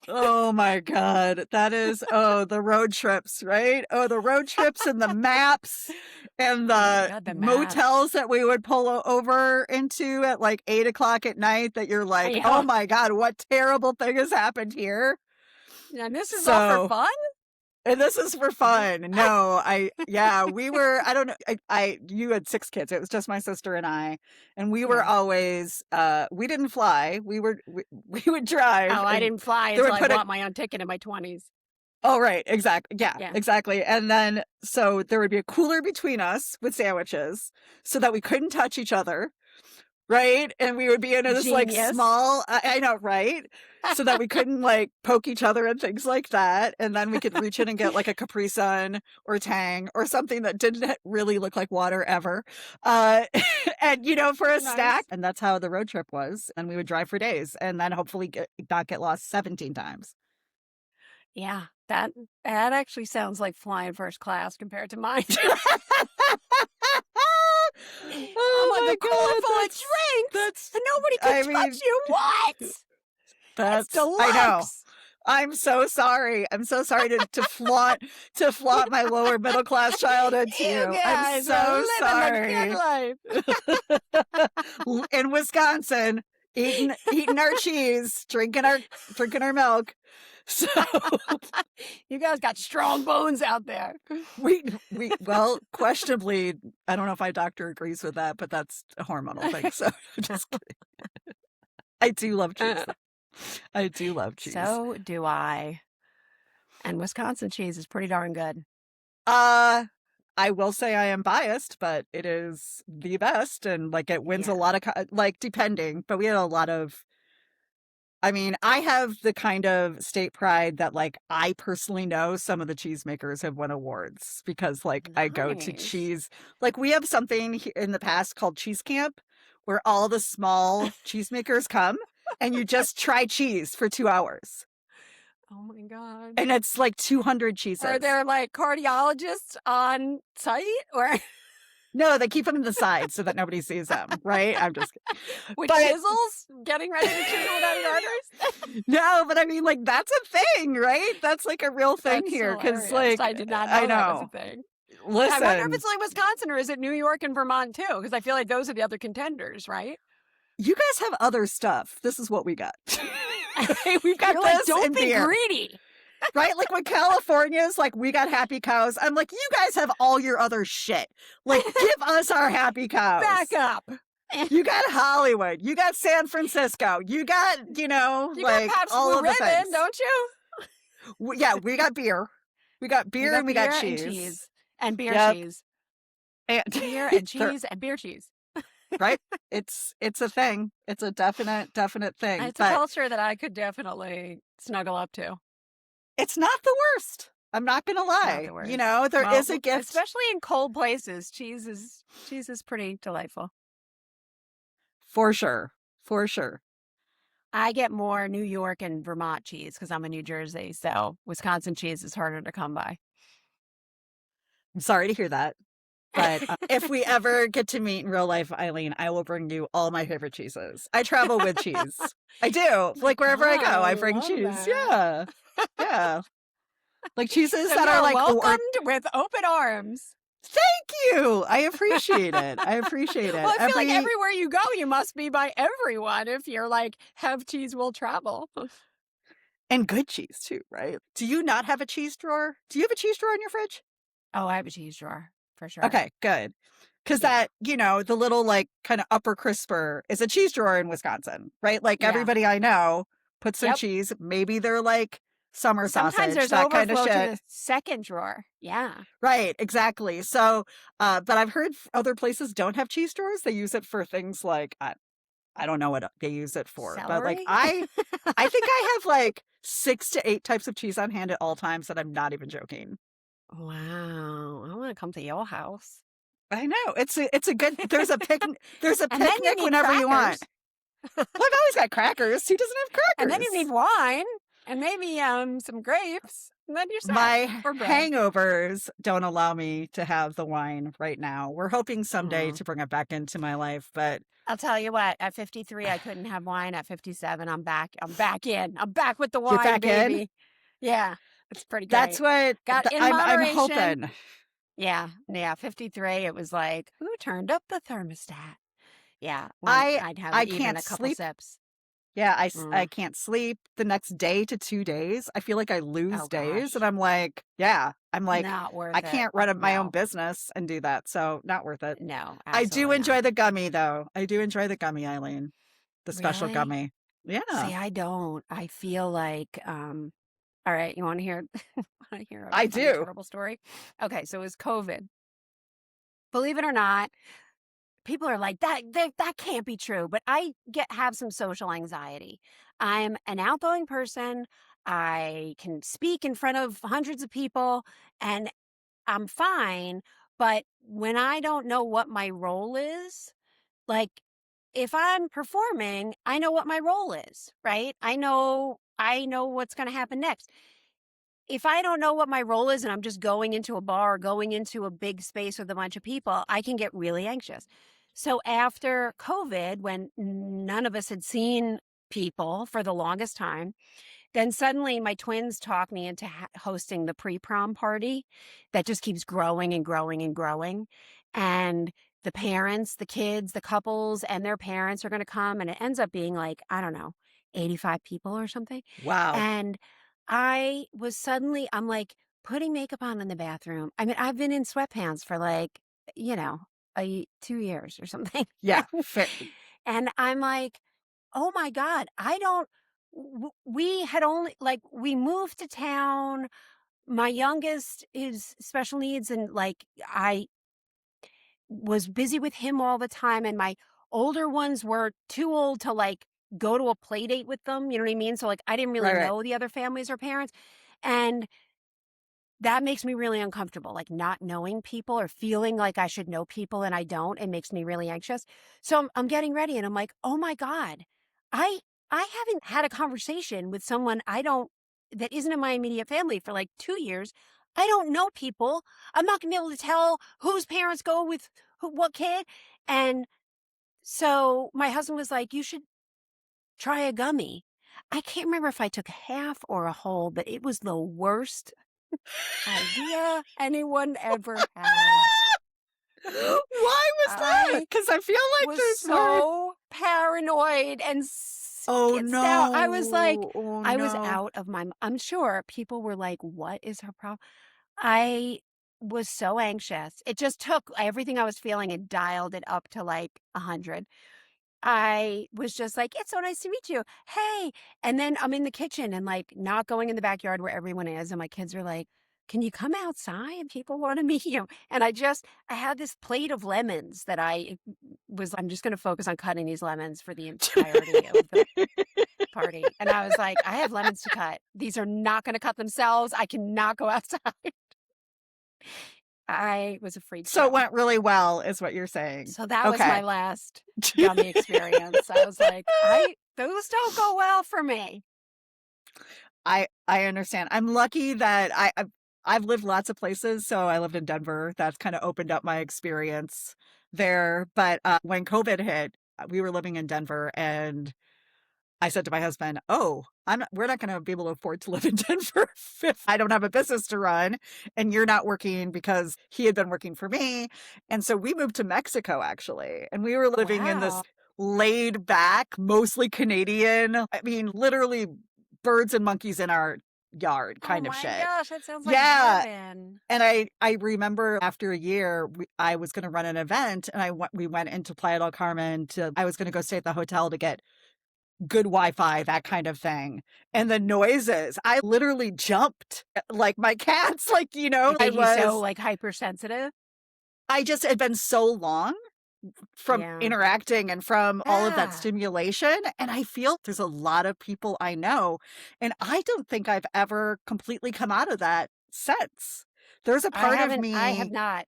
S1: Oh my God. That is, the road trips, right? Oh, the road trips and the maps and
S2: Oh my
S1: the
S2: God, the
S1: motels that we would pull over into at like 8 o'clock at night that you're like,
S2: Yeah.
S1: oh my God, what terrible thing has happened here?
S2: And this is all
S1: So-
S2: for fun.
S1: And this is for fun. No, we were, I don't know. You had 6 kids. It was just my sister and I. And we were
S2: Yeah.
S1: always, we didn't fly. We would drive.
S2: Oh, I
S1: and-
S2: didn't fly
S1: they would
S2: until I
S1: put a-
S2: bought my own ticket in my 20s.
S1: Oh, right. Exactly. Yeah,
S2: Yeah.
S1: exactly. And then, so there would be a cooler between us with sandwiches so that we couldn't touch each other. Right. And we would be in this like
S2: Genius.
S1: small, I know, right. So that we couldn't like poke each other and things like that. And then we could reach in and get like a Capri Sun or Tang or something that didn't really look like water ever. And, for a
S2: Nice.
S1: snack. And that's how the road trip was. And we would drive for days and then hopefully not get lost 17 times.
S2: Yeah, that actually sounds like flying first class compared to mine.
S1: Oh
S2: I'm
S1: my
S2: like a cooler
S1: God,
S2: full of
S1: that's-
S2: drinks,
S1: that's-
S2: and nobody can
S1: I
S2: touch
S1: mean,
S2: you. What?
S1: That's
S2: Deluxe.
S1: I know. I'm so sorry. I'm so sorry to flaunt my lower middle class childhood to you. I'm
S2: guys are
S1: so
S2: living
S1: sorry.
S2: the kid life.
S1: In Wisconsin, eating our cheese, drinking our milk. So
S2: You guys got strong bones out there.
S1: we well, questionably, I don't know if my doctor agrees with that, but that's a hormonal thing. So just kidding. I do love cheese. I do love cheese.
S2: So do I. And Wisconsin cheese is pretty darn good.
S1: I will say I am biased, but it is the best, and like it wins
S2: Yeah.
S1: a lot of like depending. But we had a lot of. I mean, I have the kind of state pride that like I personally know some of the cheesemakers have won awards because like I go to
S2: Nice.
S1: cheese. Like we have something in the past called Cheese Camp, where all the small cheesemakers come and you just try cheese for 2 hours,
S2: Oh my God.
S1: and it's like 200 cheeses.
S2: Are there like cardiologists on site or
S1: No, they keep them in the side so that nobody sees them, right? I'm just kidding.
S2: with
S1: But-
S2: chisels getting ready to chisel down your arteries?
S1: No, but I mean, like, that's a thing, right? That's like a real thing
S2: That's
S1: here. Because,
S2: hilarious.
S1: like,
S2: I did not know
S1: I
S2: that was
S1: know.
S2: a thing.
S1: Listen,
S2: I wonder if it's like Wisconsin or is it New York and Vermont too? Because I feel like those are the other contenders, right?
S1: you guys have other stuff. This is what we got. We've got
S2: You're
S1: this
S2: like, don't
S1: and
S2: be
S1: beer,
S2: greedy.
S1: right? Like when California's like, we got happy cows. I'm like, you guys have all your other shit. Like, give us our happy cows.
S2: Back up.
S1: You got Hollywood. You got San Francisco. You got,
S2: You
S1: like
S2: got Pabst
S1: all
S2: Blue
S1: of the
S2: Ribbon,
S1: things.
S2: don't you?
S1: Yeah, we got beer. We got beer and we got
S2: beer
S1: cheese.
S2: and beer
S1: Yep.
S2: cheese.
S1: And
S2: Beer and
S1: They're-
S2: cheese and beer cheese.
S1: right? It's a thing. It's a definite thing.
S2: It's a
S1: But
S2: culture that I could definitely snuggle up to.
S1: it's not the worst. I'm not gonna lie.
S2: the worst.
S1: There is
S2: Well,
S1: a gift.
S2: especially in cold places. Cheese is pretty delightful.
S1: For sure. For sure.
S2: I get more New York and Vermont cheese because I'm in New Jersey, so Wisconsin cheese is harder to come by.
S1: I'm sorry to hear that. But if we ever get to meet in real life, Eileen, I will bring you all my favorite cheeses. I travel with cheese. I do. Like wherever I go,
S2: God,
S1: I
S2: I
S1: bring
S2: love
S1: cheese.
S2: that.
S1: Yeah. Yeah. Like cheeses
S2: So
S1: that
S2: you're
S1: are like
S2: welcomed with open arms.
S1: Thank you. I appreciate it. I appreciate it.
S2: Well, I feel like everywhere you go, you must be by everyone if you're like, have cheese will travel.
S1: And good cheese too, right? Do you not have a cheese drawer? Do you have a cheese drawer in your fridge?
S2: Oh, I have a cheese drawer for sure.
S1: Okay, good. Because
S2: Yeah.
S1: that, the little like kind of upper crisper is a cheese drawer in Wisconsin, right? Like
S2: Yeah.
S1: everybody I know puts their
S2: Yep.
S1: cheese. Maybe they're like summer
S2: Sometimes
S1: sausage,
S2: there's
S1: that kind of
S2: overflow to
S1: shit.
S2: the second drawer. Yeah.
S1: Right, exactly. So, but I've heard other places don't have cheese drawers. They use it for things like I don't know what they use it for, but like
S2: Celery?
S1: I think I have like 6 to 8 types of cheese on hand at all times, and I'm not even joking.
S2: Wow. I want to come to your house.
S1: I know it's a good. There's a picnic
S2: And then you need
S1: whenever you want.
S2: crackers.
S1: Well, I've always got crackers. Who doesn't have crackers?
S2: And then you need wine and maybe some grapes. And then you're set.
S1: My
S2: Or bread.
S1: hangovers don't allow me to have the wine right now. We're hoping someday
S2: Aw.
S1: to bring it back into my life, but
S2: I'll tell you what, at 53, I couldn't have wine. At 57, I'm back. I'm back in. I'm back with the wine,
S1: you're back
S2: baby.
S1: in.
S2: Yeah, it's pretty great.
S1: That's what
S2: Got in
S1: I'm
S2: moderation.
S1: hoping.
S2: Yeah, 53, it was like, who turned up the thermostat? Yeah, I'd have
S1: I
S2: even
S1: can't
S2: a couple
S1: sleep.
S2: sips.
S1: Yeah, I can't sleep the next day to 2 days. I feel like I lose
S2: Oh,
S1: days,
S2: gosh.
S1: and I'm like,
S2: Not worth
S1: I
S2: it.
S1: can't run my own
S2: No.
S1: business and do that, so not worth it.
S2: No,
S1: I do
S2: absolutely
S1: enjoy
S2: not.
S1: the gummy though. I do enjoy the gummy, Eileen. The special
S2: Really?
S1: gummy.
S2: See,
S1: Yeah,
S2: I don't. I feel like, all right, you want to hear, want to hear a
S1: I
S2: funny,
S1: do.
S2: terrible story? Okay, so it was COVID. Believe it or not, people are like, that can't be true, but I have some social anxiety. I'm an outgoing person. I can speak in front of hundreds of people and I'm fine. But when I don't know what my role is, like if I'm performing, I know what my role is, right? I know what's going to happen next. If I don't know what my role is and I'm just going into a bar or going into a big space with a bunch of people, I can get really anxious. So after COVID, when none of us had seen people for the longest time, then suddenly my twins talked me into hosting the pre-prom party that just keeps growing and growing and growing. And the parents, the kids, the couples, and their parents are going to come. And it ends up being like, I don't know, 85 people or something.
S1: Wow.
S2: And I'm like putting makeup on in the bathroom. I mean, I've been in sweatpants for like, 2 years or something.
S1: Yeah.
S2: And I'm like, oh my God, we had only, like, we moved to town. My youngest is special needs. And like, I was busy with him all the time. And my older ones were too old to like go to a play date with them. You know what I mean? So like, I didn't really
S1: Right.
S2: know the other families or parents. And that makes me really uncomfortable, like not knowing people or feeling like I should know people and I don't. It makes me really anxious. So I'm getting ready and I'm like, oh my God, I haven't had a conversation with someone that isn't in my immediate family for like 2 years. I don't know people. I'm not gonna be able to tell whose parents go with what kid. And so my husband was like, you should try a gummy. I can't remember if I took half or a whole, but it was the worst idea anyone ever had.
S1: Why was that? Because I feel like
S2: was
S1: there's
S2: so paranoid and
S1: Oh
S2: skitzed out. I was like,
S1: Oh,
S2: I was
S1: no.
S2: out of my. I'm sure people were like, "What is her problem?" I was so anxious. It just took everything I was feeling and dialed it up to like 100. I was just like, it's so nice to meet you. Hey. And then I'm in the kitchen and like not going in the backyard where everyone is. And my kids are like, can you come outside? People want to meet you. And I had this plate of lemons that I'm just going to focus on cutting these lemons for the entirety of the party. And I was like, I have lemons to cut. These are not going to cut themselves. I cannot go outside. I was a freak.
S1: So it went really well, is what you're saying.
S2: So that was my last gummy experience. I was like, those don't go well for me.
S1: I understand. I'm lucky that I've lived lots of places. So I lived in Denver. That's kind of opened up my experience there. But when COVID hit, we were living in Denver and I said to my husband, "Oh, we're not going to be able to afford to live in Denver if I don't have a business to run and you're not working," because he had been working for me. And so we moved to Mexico actually. And we were living in this
S2: Wow.
S1: laid back, mostly Canadian, I mean, literally birds and monkeys in our yard
S2: Oh
S1: kind of
S2: my
S1: shit.
S2: gosh, that sounds like
S1: Yeah.
S2: heaven.
S1: And I remember after a year, I was going to run an event and we went into Playa del Carmen I was going to go stay at the hotel to get good Wi-Fi, that kind of thing. And the noises, I literally jumped like my cats, like,
S2: It made you so like hypersensitive.
S1: I just had been so long from
S2: Yeah.
S1: interacting and from all of that
S2: Yeah.
S1: stimulation. And I feel there's a lot of people I know, and I don't think I've ever completely come out of that since. There's a part of
S2: I have
S1: me
S2: not.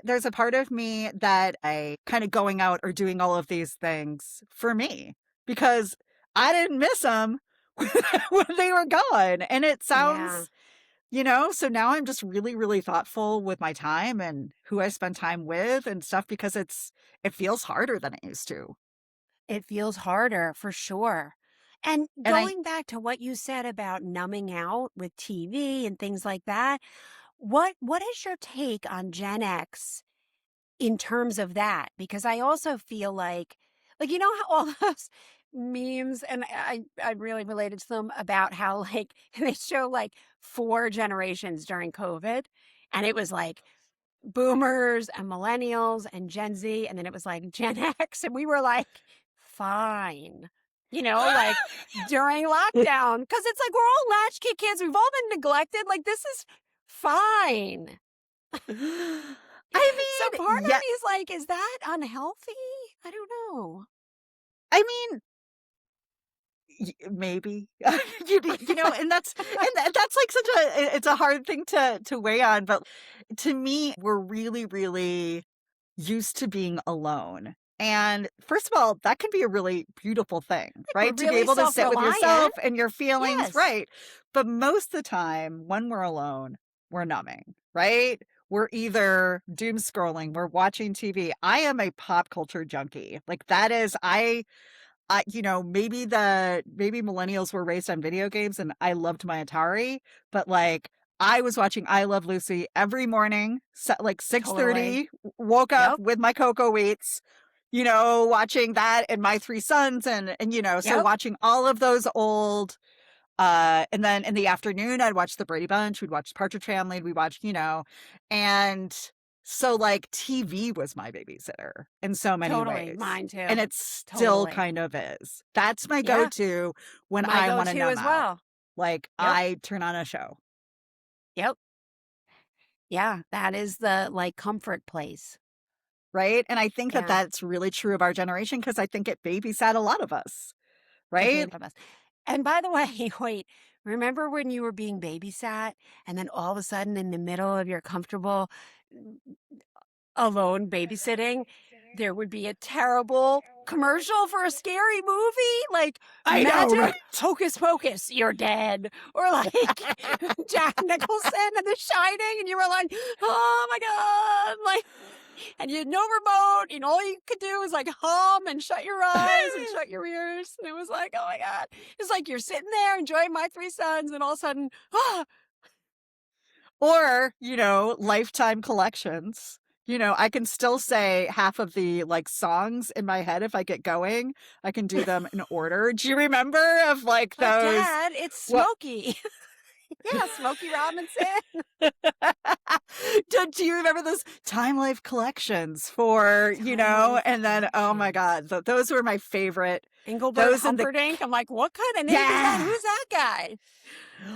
S1: there's a part of me that I kind of going out or doing all of these things for me because I didn't miss them when they were gone. And it
S2: Yeah.
S1: sounds, so now I'm just really, really thoughtful with my time and who I spend time with and stuff because it feels harder than it used to.
S2: It feels harder for sure. And
S1: And I,
S2: going back to what you said about numbing out with TV and things like that, what is your take on Gen X in terms of that? Because I also feel like you know how all those memes, and I really related to them about how like they show like 4 generations during COVID, and it was like boomers and millennials and Gen Z, and then it was like Gen X, and we were like, fine. Like during lockdown, because it's like we're all latchkey kids. We've all been neglected. Like, this is fine. So
S1: I
S2: part
S1: mean,
S2: of
S1: yeah,
S2: me is like, is that unhealthy? I don't know.
S1: I mean, maybe and that's like such it's a hard thing to weigh on, but to me we're really, really used to being alone. And first of all, that can be a really beautiful thing,
S2: Like, we're
S1: right? To be
S2: really
S1: able to sit with
S2: self-reliant.
S1: yourself and your feelings,
S2: Yes,
S1: right? But most of the time when we're alone, we're numbing, right? We're either doom scrolling, we're watching TV. I am a pop culture junkie. Like that is maybe millennials were raised on video games and I loved my Atari, but like I was watching I Love Lucy every morning, like
S2: totally.
S1: 6:30, woke up
S2: Yep,
S1: with my cocoa wheats, watching that and my three sons so
S2: yep,
S1: watching all of those old and then in the afternoon I'd watch the Brady Bunch, we'd watch Partridge Family, we watch, and so like TV was my babysitter in so many
S2: totally.
S1: ways.
S2: Mine
S1: And
S2: too.
S1: it still
S2: Totally.
S1: kind of is. That's my
S2: Yeah,
S1: go-to when
S2: my
S1: I want to
S2: go-to
S1: numb
S2: as
S1: out.
S2: well.
S1: Like
S2: Yep,
S1: I turn on a show.
S2: yep. Yeah, that is the like comfort place.
S1: Right. And I think that
S2: Yeah,
S1: that's really true of our generation because I think it babysat a lot of us.
S2: it
S1: Right.
S2: did of us. And by the way, wait, remember when you were being babysat and then all of a sudden in the middle of your comfortable alone babysitting, there would be a terrible commercial for a scary movie, like
S1: I know,
S2: magic,
S1: right?
S2: hocus pocus, you're dead, or like Jack Nicholson in The Shining, and you were like, oh my god, like, and you had no remote, and all you could do was like hum and shut your eyes and shut your ears, and it was like, oh my god, it's like you're sitting there enjoying My Three Sons, and all of a sudden, ah,
S1: Or, lifetime collections. I can still say half of the like songs in my head if I get going. I can do them in order. Do you remember of like
S2: but
S1: those?
S2: Dad, it's
S1: What?
S2: Smokey. Yeah, Smokey Robinson.
S1: Do you remember those Time Life collections for,
S2: Time Life
S1: and then, oh my
S2: collections.
S1: God, those were my favorite.
S2: Engelbert
S1: Those and the,
S2: Humperdinck. I'm like, what kind of name is that?
S1: yeah.
S2: Who's that guy?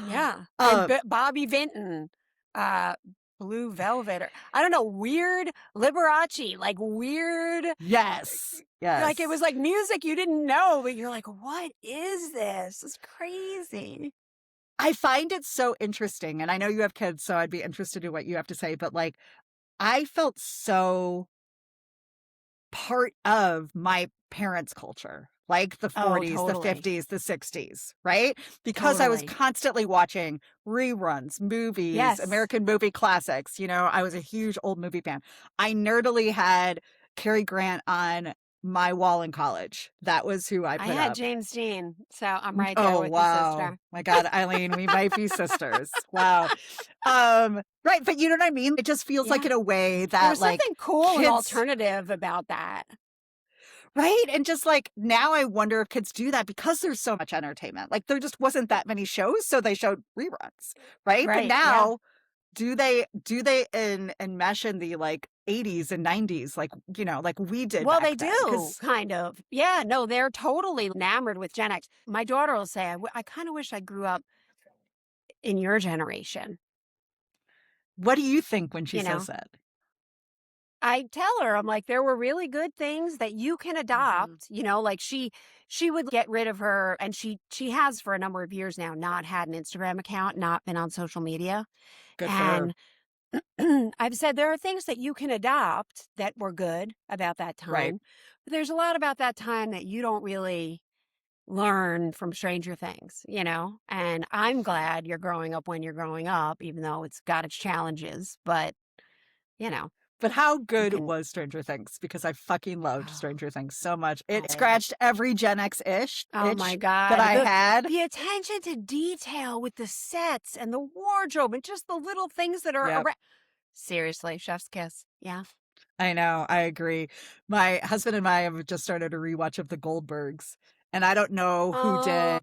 S2: Yeah. And
S1: Uh,
S2: Bobby Vinton, uh, Blue Velvet, or I don't know, weird Liberace, like weird,
S1: yes.
S2: like it
S1: Yes.
S2: was like music you didn't know, but you're like, what is this? It's crazy.
S1: I find it so interesting. And I know you have kids, so I'd be interested in what you have to say, but like, I felt so part of my parents' culture, like the
S2: Oh,
S1: 40s, the
S2: totally.
S1: 50s, the 60s, right? Because I was
S2: Totally.
S1: constantly watching reruns, movies,
S2: Yes.
S1: American movie classics. I was a huge old movie fan. I nerdily had Cary Grant on my wall in college. That was who I
S2: I
S1: put
S2: had
S1: up.
S2: James Dean, so I'm right there
S1: Oh,
S2: with your
S1: wow.
S2: sister.
S1: My God, Eileen, we might be sisters. Wow. Right. But you know what I mean? It just feels like
S2: Yeah.
S1: in a way
S2: There
S1: that
S2: was
S1: like
S2: something cool and
S1: kids,
S2: alternative about that.
S1: right? And just like now I wonder if kids do that because there's so much entertainment. Like there just wasn't that many shows, so they showed reruns, right? But
S2: Right, yeah.
S1: now do they mesh in the like 80s and 90s like, you know, like we did
S2: Well,
S1: back
S2: they
S1: then?
S2: do,
S1: 'Cause
S2: kind of. Yeah, no, they're totally enamored with Gen X. My daughter will say, I kind of wish I grew up in your generation,
S1: what do you think when she
S2: you
S1: says
S2: know?
S1: that?
S2: I tell her, I'm like, there were really good things that you can
S1: Mhm.
S2: adopt, you know, like she would get rid of her, and she has for a number of years now not had an Instagram account, not been on social media.
S1: Good for her.
S2: And I've said there are things that you can adopt that were good about that
S1: Right.
S2: time, but there's a lot about that time that you don't really learn from Stranger Things, you know? And I'm glad you're growing up when you're growing up, even though it's got its challenges, but you know,
S1: But how
S2: you
S1: good
S2: can.
S1: was Stranger Things? Because I fucking loved
S2: Oh,
S1: Stranger Things so much. It
S2: I
S1: scratched every Gen X
S2: Oh my
S1: itch that
S2: God.
S1: I had.
S2: The attention to detail with the sets and the wardrobe and just the little things that are
S1: Yep.
S2: around. Seriously, chef's kiss. Yeah.
S1: I know. I agree. My husband and I have just started a rewatch of the Goldbergs. And I don't know who
S2: Oh,
S1: did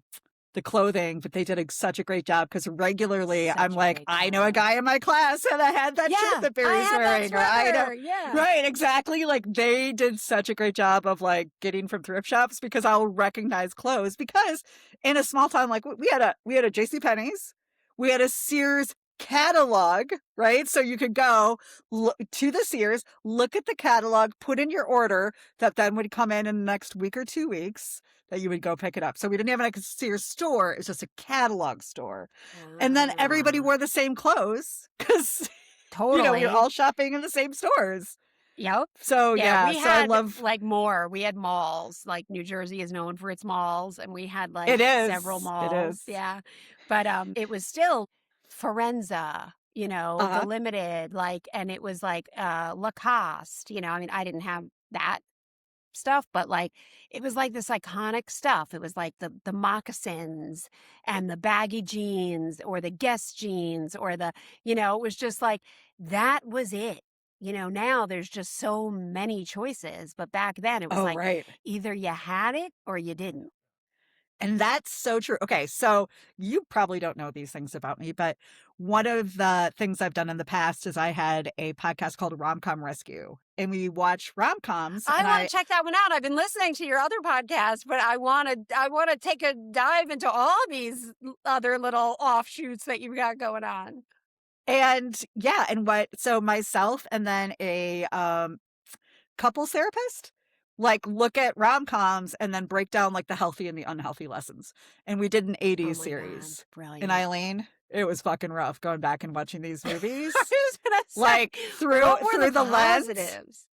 S1: the clothing, but they did such a great job because regularly I'm
S2: such a
S1: like,
S2: great
S1: I know a
S2: job.
S1: guy in my class and I had that shirt
S2: Yeah,
S1: that
S2: I
S1: Barry's
S2: had that
S1: wearing. Or I know.
S2: sweater. Yeah.
S1: Right, exactly. Like they did such a great job of like getting from thrift shops because I'll recognize clothes because in a small town like we had a JC Penney's, we had a Sears catalog, right? So you could go to the Sears, look at the catalog, put in your order that then would come in the next week or 2 weeks that you would go pick it up. So we didn't have like a Sears store. It's just a catalog store. And then everybody
S2: Ah,
S1: wore the same clothes because, we were
S2: totally.
S1: all shopping in the same stores.
S2: Yep.
S1: So
S2: Yeah,
S1: yeah,
S2: we
S1: so I
S2: had
S1: love
S2: like more. We had malls. Like New Jersey is known for its malls, and we had
S1: it
S2: like several
S1: is. It
S2: malls.
S1: is.
S2: Yeah. But it was still Forenza, you know, the
S1: Uh-huh.
S2: limited, like, and it was like Lacoste, you know. I mean, I didn't have that stuff, but like it was like this iconic stuff. It was like the moccasins and the baggy jeans or the Guess jeans or the, you know, it was just like that was it. You know, now there's just so many choices, but back then it was
S1: Oh,
S2: like
S1: right.
S2: either you had it or you didn't.
S1: And that's so true. Okay, so you probably don't know these things about me, but one of the things I've done in the past is I had a podcast called Rom-Com Rescue, and we watch rom-coms,
S2: I
S1: and
S2: want to check that one out. I've been listening to your other podcast, but I want to take a dive into all these other little offshoots that you've got going on.
S1: and yeah, and so myself and then a couples therapist like look at rom-coms and then break down like the healthy and the unhealthy lessons. And we did an
S2: Oh
S1: 80s
S2: my God,
S1: series. And
S2: brilliant.
S1: Eileen, it was fucking rough going back and watching these
S2: I
S1: movies.
S2: was gonna
S1: Like
S2: say,
S1: through
S2: what were
S1: through
S2: the
S1: the lens,
S2: positives?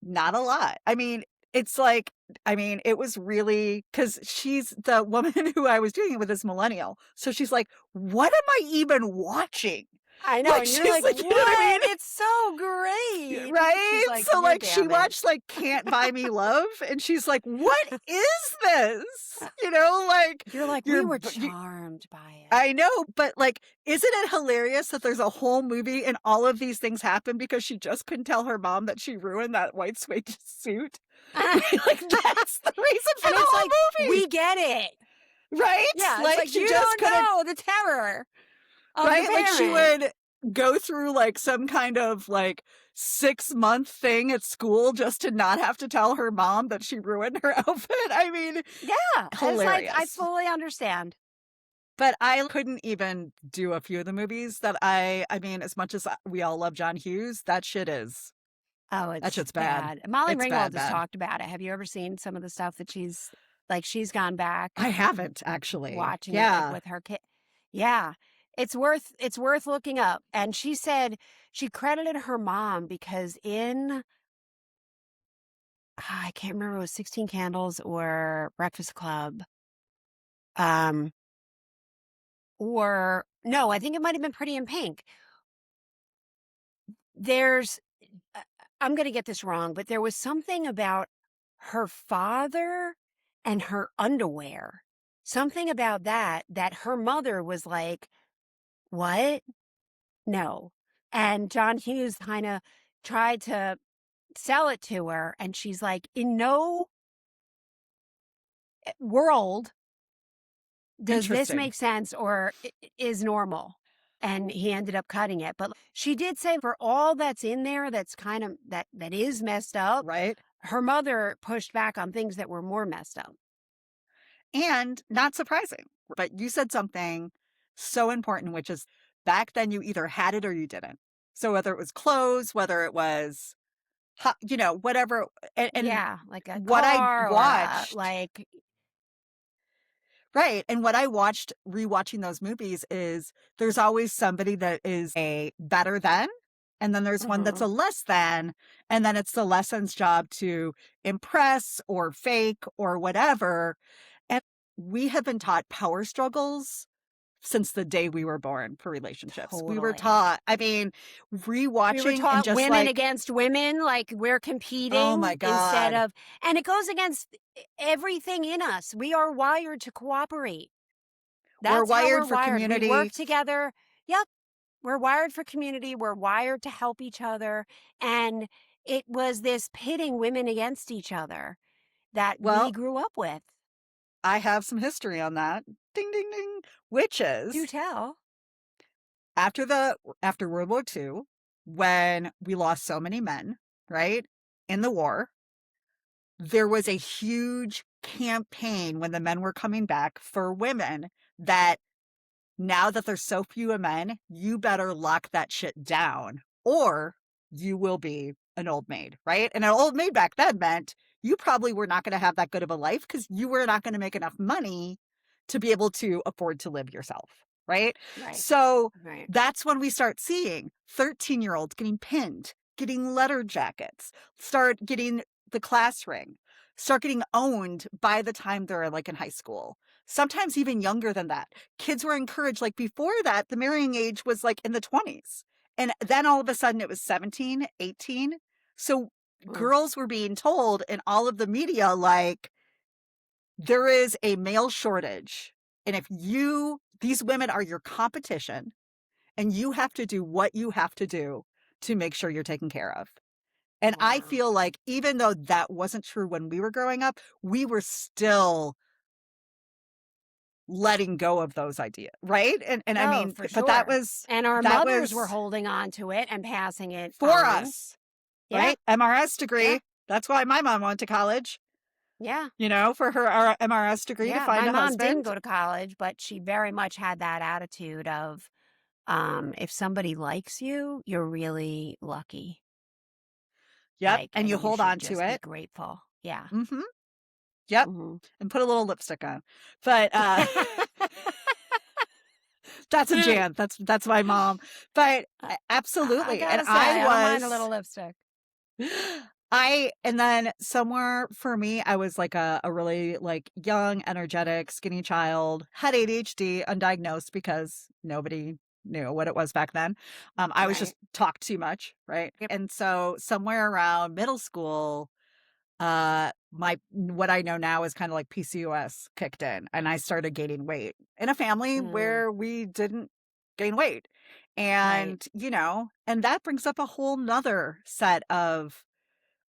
S1: not a lot. I mean, it's like, I mean, it was really because she's the woman who I was doing it with is millennial. So she's like, what am I even watching?
S2: I know,
S1: Like
S2: and you're
S1: she's
S2: like,
S1: like, you know what I
S2: what?
S1: mean?
S2: It's so great. She's
S1: Right?
S2: like,
S1: So
S2: yeah,
S1: like she
S2: damn it.
S1: watched like Can't Buy Me Love and she's like, "What is this?" Like
S2: You're like, we
S1: you're
S2: were
S1: b- you,
S2: charmed by it.
S1: I know, but like isn't it hilarious that there's a whole movie and all of these things happen because she just couldn't tell her mom that she ruined that white suede suit? Like that's the reason for
S2: And
S1: the
S2: it's
S1: whole
S2: like,
S1: movie.
S2: we get it.
S1: Right?
S2: Yeah, it's
S1: Like
S2: like,
S1: she
S2: you
S1: just
S2: don't
S1: couldn't.
S2: know the terror of the
S1: Right? Like she
S2: parent.
S1: would go through like some kind of like 6-month thing at school just to not have to tell her mom that she ruined her outfit. I mean,
S2: Yeah, it's like, I
S1: hilarious.
S2: fully understand.
S1: But I couldn't even do a few of the movies that I mean, as much as we all love John Hughes, that shit is,
S2: Oh,
S1: that
S2: it's
S1: shit's bad.
S2: bad. Molly
S1: It's bad,
S2: Ringwald has
S1: bad.
S2: talked about it. Have you ever seen some of the stuff that she's gone back
S1: I haven't actually.
S2: watching it like
S1: Yeah.
S2: with her kid? Yeah. It's worth looking up. And she said she credited her mom because in I can't remember if it was 16 Candles or Breakfast Club. Um or no, I think it might have been Pretty in Pink. There's uh, I'm going to get this wrong, but there was something about her father and her underwear. Something about that her mother was like, "What? No." And John Hughes kind of tried to sell it to her, and she's like, "In no world does this
S1: Interesting.
S2: make sense or is normal." And he ended up cutting it. But she did say for all that's in there that's kind of that is messed up,
S1: Right?
S2: her mother pushed back on things that were more messed up.
S1: And not surprising, but you said something so important, which is back then you either had it or you didn't. So whether it was clothes, whether it was, whatever. And
S2: Yeah, like a
S1: what I
S2: car or
S1: watched,
S2: like
S1: right. And what I watched rewatching those movies is there's always somebody that is a better than, and then there's one that's
S2: mhm.
S1: a less than, and then it's the less than's job to impress or fake or whatever. And we have been taught power struggles since the day we were born for relationships. We were
S2: Totally.
S1: taught, I mean,
S2: We were
S1: rewatching and
S2: taught
S1: just
S2: women
S1: like,
S2: against women, like we're
S1: oh my
S2: competing instead
S1: God,
S2: of, and it goes against everything in us. We are wired to cooperate.
S1: we're
S2: That's how we're
S1: wired for
S2: wired. We work
S1: community.
S2: together. Yep. We're wired for community. We're wired to help each other. And it was this pitting women against each other that we
S1: Well,
S2: grew up with.
S1: I have some history on that. Ding, ding, ding. Which
S2: Do
S1: is
S2: tell.
S1: after World War II, when we lost so many men, right, in the war, there was a huge campaign when the men were coming back for women that now that there's so few men, you better lock that shit down or you will be an old maid, right? And an old maid back then meant you probably were not going to have that good of a life because you were not going to make enough money to be able to afford to live yourself, right?
S2: Right.
S1: So
S2: Right.
S1: that's when we start seeing 13-year-olds getting pinned, getting letter jackets, start getting the class ring, start getting owned by the time they're like in high school, sometimes even younger than that. Kids were encouraged, like before that, the marrying age was like in the 20s. And then all of a sudden it was 17, 18. So
S2: Mm.
S1: girls were being told in all of the media, like, there is a male shortage. And if these women are your competition and you have to do what you have to do to make sure you're taken care of. And I
S2: Wow.
S1: feel like even though that wasn't true when we were growing up, we were still letting go of those ideas, right? And I
S2: Oh,
S1: mean,
S2: for
S1: but that
S2: sure.
S1: was
S2: And our
S1: that
S2: mothers were
S1: was
S2: holding on to it and passing it
S1: for
S2: on.
S1: us,
S2: Yeah.
S1: right? MRS
S2: Yeah.
S1: degree. That's why my mom went to college,
S2: Yeah.
S1: for her MRS degree to
S2: Yeah.
S1: find
S2: My
S1: a
S2: mom didn't
S1: husband.
S2: go to college, but she very much had that attitude of if somebody likes you, you're really lucky.
S1: Yep,
S2: Like,
S1: and you
S2: and you
S1: hold
S2: should
S1: on to
S2: just be
S1: it.
S2: grateful. Yeah.
S1: Mhm. Yep,
S2: Hmm.
S1: and put a little lipstick on. But that's a Jan. That's my mom. But
S2: I
S1: absolutely. And
S2: gotta say, I don't mind a little lipstick.
S1: and then somewhere for me, I was like a really like young, energetic, skinny child, had ADHD, undiagnosed because nobody knew what it was back then. I was
S2: Right.
S1: just talked too much, right? And so somewhere around middle school, my what I know now is kind of like PCOS kicked in, and I started gaining weight in a family
S2: Mm,
S1: where we didn't gain weight.
S2: right.
S1: And, and that brings up a whole nother set of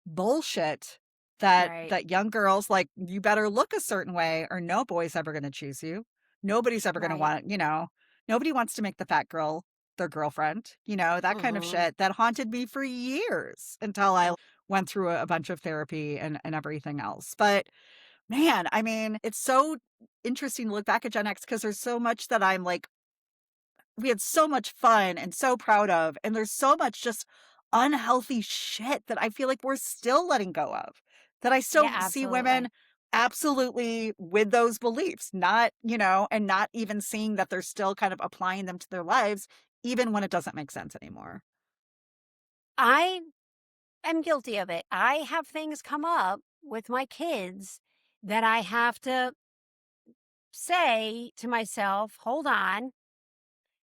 S1: bullshit that
S2: Right.
S1: that young girls, like, you better look a certain way or no boy's ever going to choose you. Nobody's ever going to
S2: Right.
S1: want, nobody wants to make the fat girl their girlfriend, that kind of
S2: Mm-hmm.
S1: shit that haunted me for years until I went through a bunch of therapy and everything else. But man, I mean, it's so interesting to look back at Gen X because there's so much that I'm like, we had so much fun and so proud of. And there's so much just unhealthy shit that I feel like we're still letting go of. That I
S2: Yeah,
S1: still see women
S2: absolutely.
S1: absolutely with those beliefs, not, and not even seeing that they're still kind of applying them to their lives, even when it doesn't make sense anymore.
S2: I am guilty of it. I have things come up with my kids that I have to say to myself, hold on,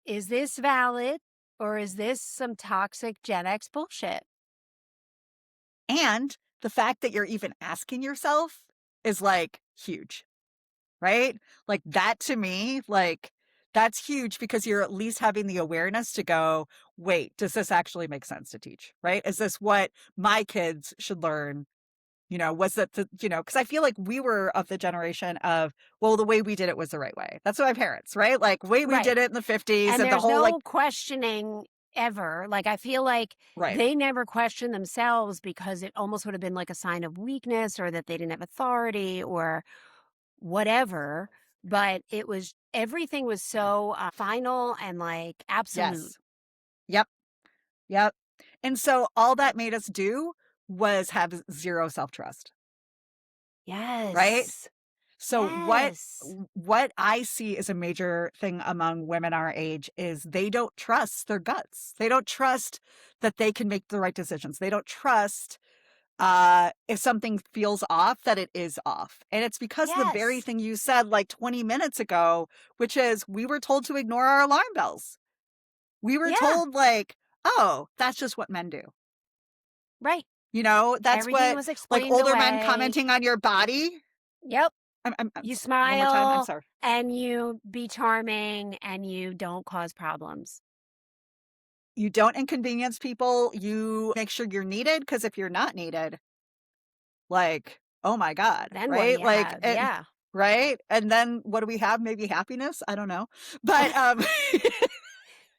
S2: is this valid or is this some toxic Gen X bullshit?
S1: And the fact that you're even asking yourself is like huge, right? Like that to me, like that's huge because you're at least having the awareness to go, wait, does this actually make sense to teach? Right? Is this what my kids should learn? Was that because I feel like we were of the generation of, well, the way we did it was the right way. That's what my parents, right? Like, way we did
S2: Right.
S1: it in the 50s
S2: And
S1: and the
S2: there's
S1: whole like,
S2: no questioning ever. Like, I feel like
S1: right.
S2: they never questioned themselves because it almost would have been like a sign of weakness or that they didn't have authority or whatever. But it was, everything was so final and like absolute.
S1: Yes. Yep. Yep. And so all that made us do was have zero self-trust, right?
S2: Yes.
S1: So
S2: Yes.
S1: what I see as a major thing among women our age is they don't trust their guts. They don't trust that they can make the right decisions. They don't trust if something feels off, that it is off. And it's because of the very
S2: Yes.
S1: thing you said like 20 minutes ago, which is we were told to ignore our alarm bells. We were
S2: Yeah.
S1: told like, oh, that's just what men do.
S2: Right.
S1: That's
S2: Everything
S1: what
S2: was
S1: like
S2: explained
S1: older men
S2: away.
S1: commenting on your body.
S2: Yep.
S1: I'm
S2: You
S1: one more time. I'm
S2: smile
S1: sorry.
S2: and you be charming and you don't cause problems.
S1: You don't inconvenience people. You make sure you're needed because if you're not needed, like, oh my God,
S2: Then what do
S1: right?
S2: you
S1: Like,
S2: have?
S1: and
S2: Yeah.
S1: right. And then what do we have? Maybe happiness. I don't know. But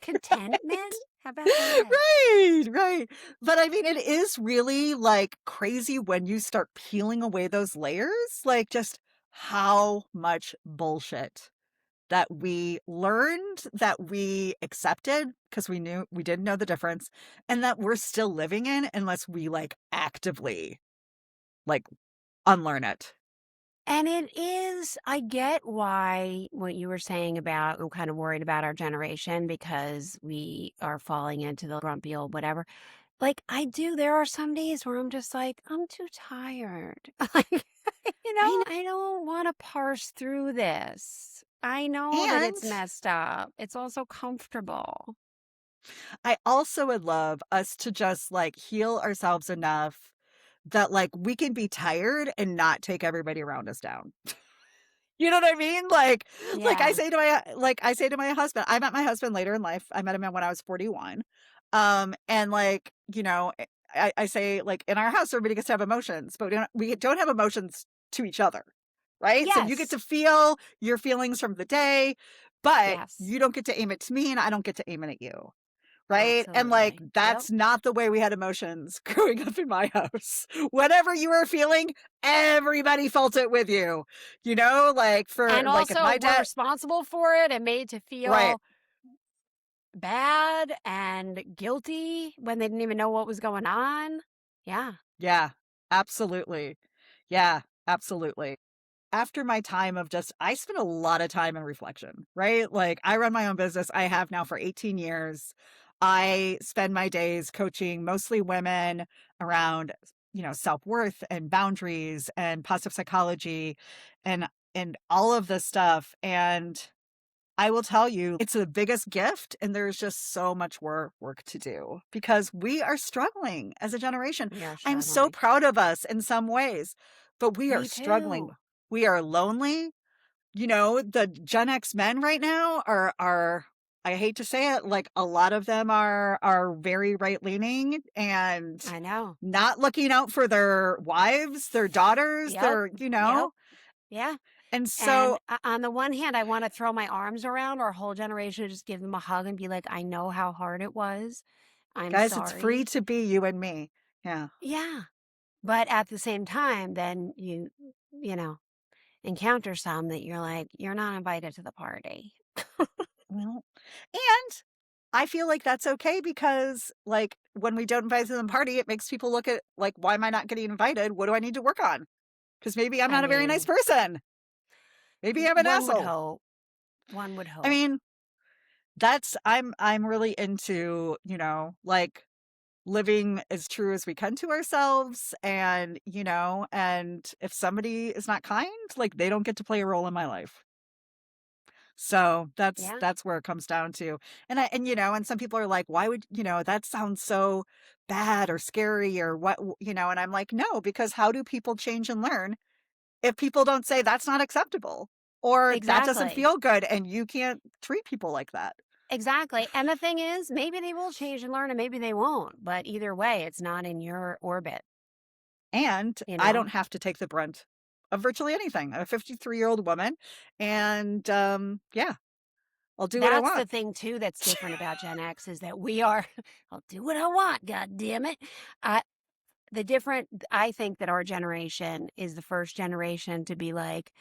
S2: Contentment? How about that?
S1: right, right. But I mean, it is really like crazy when you start peeling away those layers, like just how much bullshit that we learned, that we accepted because we didn't know the difference, and that we're still living in unless we like actively like unlearn it.
S2: And it is, I get why what you were saying about, I'm kind of worried about our generation because we are falling into the grumpy old whatever. Like, I do, there are some days where I'm just like, I'm too tired. Like,
S1: I
S2: I don't want to parse through this. I
S1: know.
S2: know that
S1: And
S2: it's messed up. It's also comfortable.
S1: I also would love us to just like heal ourselves enough that like we can be tired and not take everybody around us down. You know what I mean? Like
S2: Yeah.
S1: I say to my husband, I met my husband later in life. I met him when I was 41. And like, I say like in our house, everybody gets to have emotions, but we don't have emotions to each other. Right. So you get
S2: Yes.
S1: to feel your feelings from the day, but
S2: Yes.
S1: you don't get to aim it to me and I don't get to aim it at you. Right. And like,
S2: Absolutely. Yep.
S1: that's not the way we had emotions growing up in my house. Whatever you were feeling, everybody felt it with you, like for
S2: And
S1: like if
S2: also,
S1: my
S2: we're
S1: dad,
S2: responsible for it and made to
S1: right.
S2: feel bad and guilty when they didn't even know what was going on. Yeah.
S1: Yeah, absolutely. Yeah, absolutely. After my time of I spent a lot of time in reflection, right? Like I run my own business. I have now for 18 years. I spend my days coaching mostly women around, self-worth and boundaries and positive psychology and all of this stuff. And I will tell you, it's the biggest gift, and there's just so much work to do because we are struggling as a generation.
S2: We are
S1: I'm so
S2: struggling.
S1: proud of us in some ways, but we are
S2: Me
S1: struggling.
S2: too.
S1: We are lonely. The Gen X men right now are I hate to say it, like a lot of them are very right leaning and
S2: I know.
S1: not looking out for their wives, their daughters,
S2: Yep. Yep. Yeah.
S1: and so
S2: And on the one hand, I want to throw my arms around our whole generation and just give them a hug and be like, I know how hard it was. I'm
S1: guys, it's free
S2: sorry.
S1: to be you and me. Yeah.
S2: Yeah. But at the same time, then you know, encounter some that you're like, you're not invited to the party.
S1: Well, and I feel like that's okay because, like, when we don't invite them to the party, it makes people look at, like, why am I not getting invited? What do I need to work on? Because maybe I'm
S2: I
S1: not a very nice
S2: mean,
S1: person. Maybe I'm an
S2: one would
S1: asshole.
S2: hope. One would
S1: I
S2: hope.
S1: mean, I'm really into, like living as true as we can to ourselves and if somebody is not kind, like they don't get to play a role in my life. So
S2: Yeah,
S1: that's where it comes down to. And some people are like, why would, that sounds so bad or scary or what, and I'm like, no, because how do people change and learn if people don't say that's not acceptable or that doesn't
S2: exactly.
S1: feel good and you can't treat people like that?
S2: Exactly. And the thing is, maybe they will change and learn and maybe they won't. But either way, it's not in your orbit,
S1: And
S2: you
S1: I
S2: know?
S1: don't have to take the brunt of virtually anything. I'm a 53-year-old woman and yeah, I'll do what I
S2: That's
S1: want.
S2: the thing too that's different about Gen X is that we are I'll do what I want, god damn it. I I think that our generation is the first generation to be like,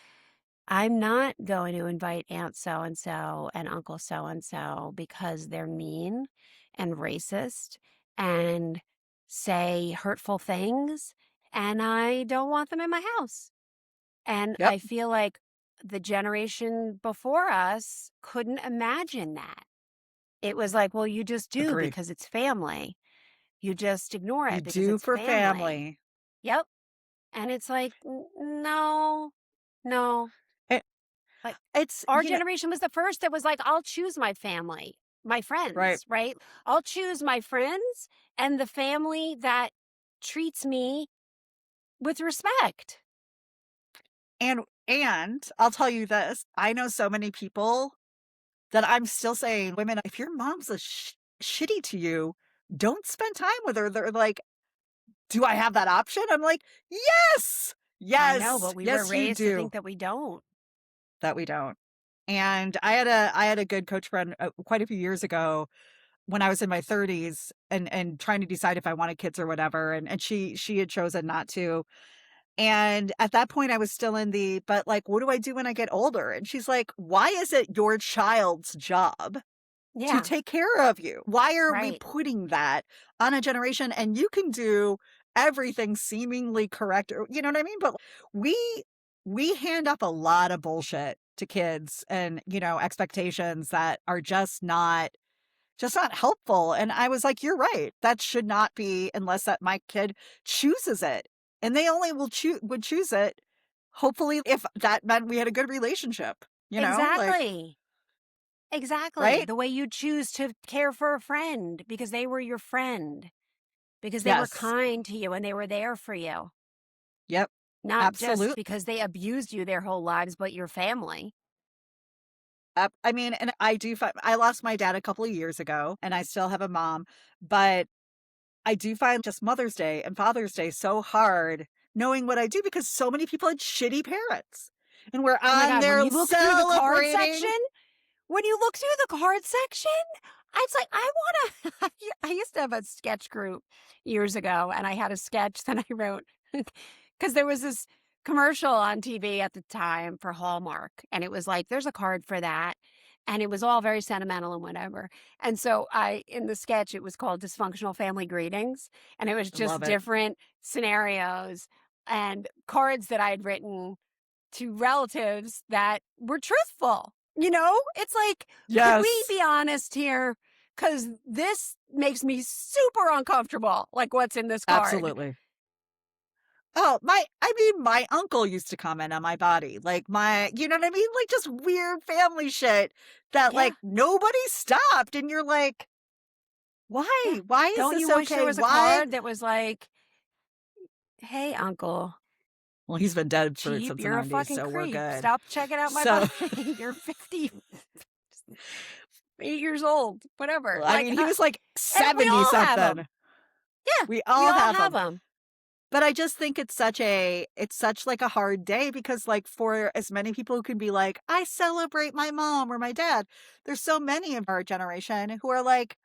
S2: I'm not going to invite Aunt so and so and Uncle so and so because they're mean and racist and say hurtful things, and I don't want them in my house. And
S1: Yep,
S2: I feel like the generation before us couldn't imagine that. It was like, well, you just do
S1: agree.
S2: because it's family. You just ignore
S1: You
S2: it because
S1: do
S2: it's
S1: for
S2: family.
S1: family.
S2: Yep. And it's like, no, no.
S1: It,
S2: Like
S1: it's,
S2: our generation was the first that was like, I'll choose my family, my
S1: right.
S2: friends, right? I'll choose my friends and the family that treats me with respect.
S1: And I'll tell you this, I know so many people that I'm still saying, women, if your mom's a shitty to you, don't spend time with her. They're like, do I have that option? I'm like, yes,
S2: I know, but
S1: yes,
S2: we were
S1: yes, you
S2: raised to
S1: do.
S2: think that we don't.
S1: That we don't. And I had a good coach friend quite a few years ago when I was in my 30s and trying to decide if I wanted kids or whatever. And she had chosen not to. And at that point, I was still in but like, what do I do when I get older? And she's like, why is it your child's job to
S2: Yeah,
S1: take care of you? Why are we
S2: right.
S1: putting that on a generation? And you can do everything seemingly correct, or you know what I mean? But we we hand up a lot of bullshit to kids and, expectations that are just not helpful. And I was like, you're right. That should not be unless that my kid chooses it. And they only would choose it, hopefully, if that meant we had a good relationship, like,
S2: Exactly. Exactly.
S1: right?
S2: The way you choose to care for a friend because they were your friend, because they were
S1: Yes.
S2: kind to you and they were there for you,
S1: Yep.
S2: not just
S1: Absolutely.
S2: because they abused you their whole lives, but your family.
S1: I mean, and I do find I lost my dad a couple of years ago and I still have a mom, but I do find just Mother's Day and Father's Day so hard knowing what I do because so many people had shitty parents and we're
S2: Oh my
S1: on
S2: God. When
S1: there
S2: you look through the card
S1: celebrating.
S2: section, when you look through the card section, it's like, I want to. I used to have a sketch group years ago, and I had a sketch that I wrote because there was this commercial on TV at the time for Hallmark. And it was like, there's a card for that. And it was all very sentimental and whatever. And so in the sketch, it was called Dysfunctional Family Greetings. And it was
S1: I
S2: just
S1: love it.
S2: different scenarios and cards that I'd written to relatives that were truthful. It's like, could we
S1: Yes,
S2: be honest here? Because this makes me super uncomfortable, like what's in this card.
S1: absolutely. Oh, my uncle used to comment on my body, like you know what I mean? Like just weird family shit that
S2: Yeah,
S1: like nobody stopped. And you're like,
S2: yeah.
S1: why? Why is
S2: Don't
S1: this
S2: you wish there
S1: okay?
S2: was a
S1: Why?
S2: card that was like, hey, uncle,
S1: Well, he's been dead
S2: cheap,
S1: since the
S2: you're a
S1: 90s,
S2: fucking
S1: so we're
S2: creep.
S1: good.
S2: Stop checking out my
S1: So,
S2: body. You're 58 years old, whatever.
S1: I
S2: Like,
S1: mean, he was like
S2: and we
S1: 70
S2: all have
S1: something.
S2: them. Yeah,
S1: We
S2: we
S1: all
S2: all
S1: have
S2: have
S1: them.
S2: them.
S1: But I just think it's such like a hard day because like for as many people who can be like, I celebrate my mom or my dad, there's so many of our generation who are like,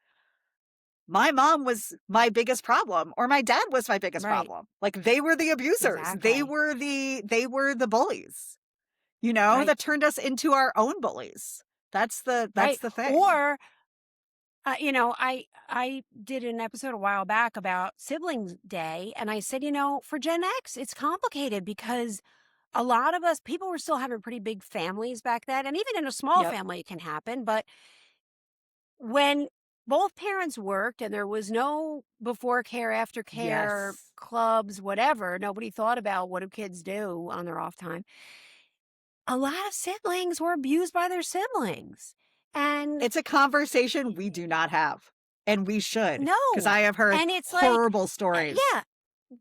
S1: my mom was my biggest problem or my dad was my biggest
S2: Right.
S1: problem. Like they were the abusers.
S2: Exactly.
S1: They were the bullies,
S2: Right.
S1: that turned us into our own bullies. That's
S2: Right.
S1: the thing.
S2: Or I did an episode a while back about Siblings Day, and I said, for Gen X, it's complicated because a lot of us, people were still having pretty big families back then, and even in a small
S1: Yep.
S2: family, it can happen. But when both parents worked and there was no before care, after care
S1: Yes.
S2: clubs, whatever, nobody thought about what do kids do on their off time. a lot of siblings were abused by their siblings. And
S1: It's a conversation we do not have, and we should, because
S2: no.
S1: I have heard
S2: And it's like,
S1: horrible stories.
S2: yeah,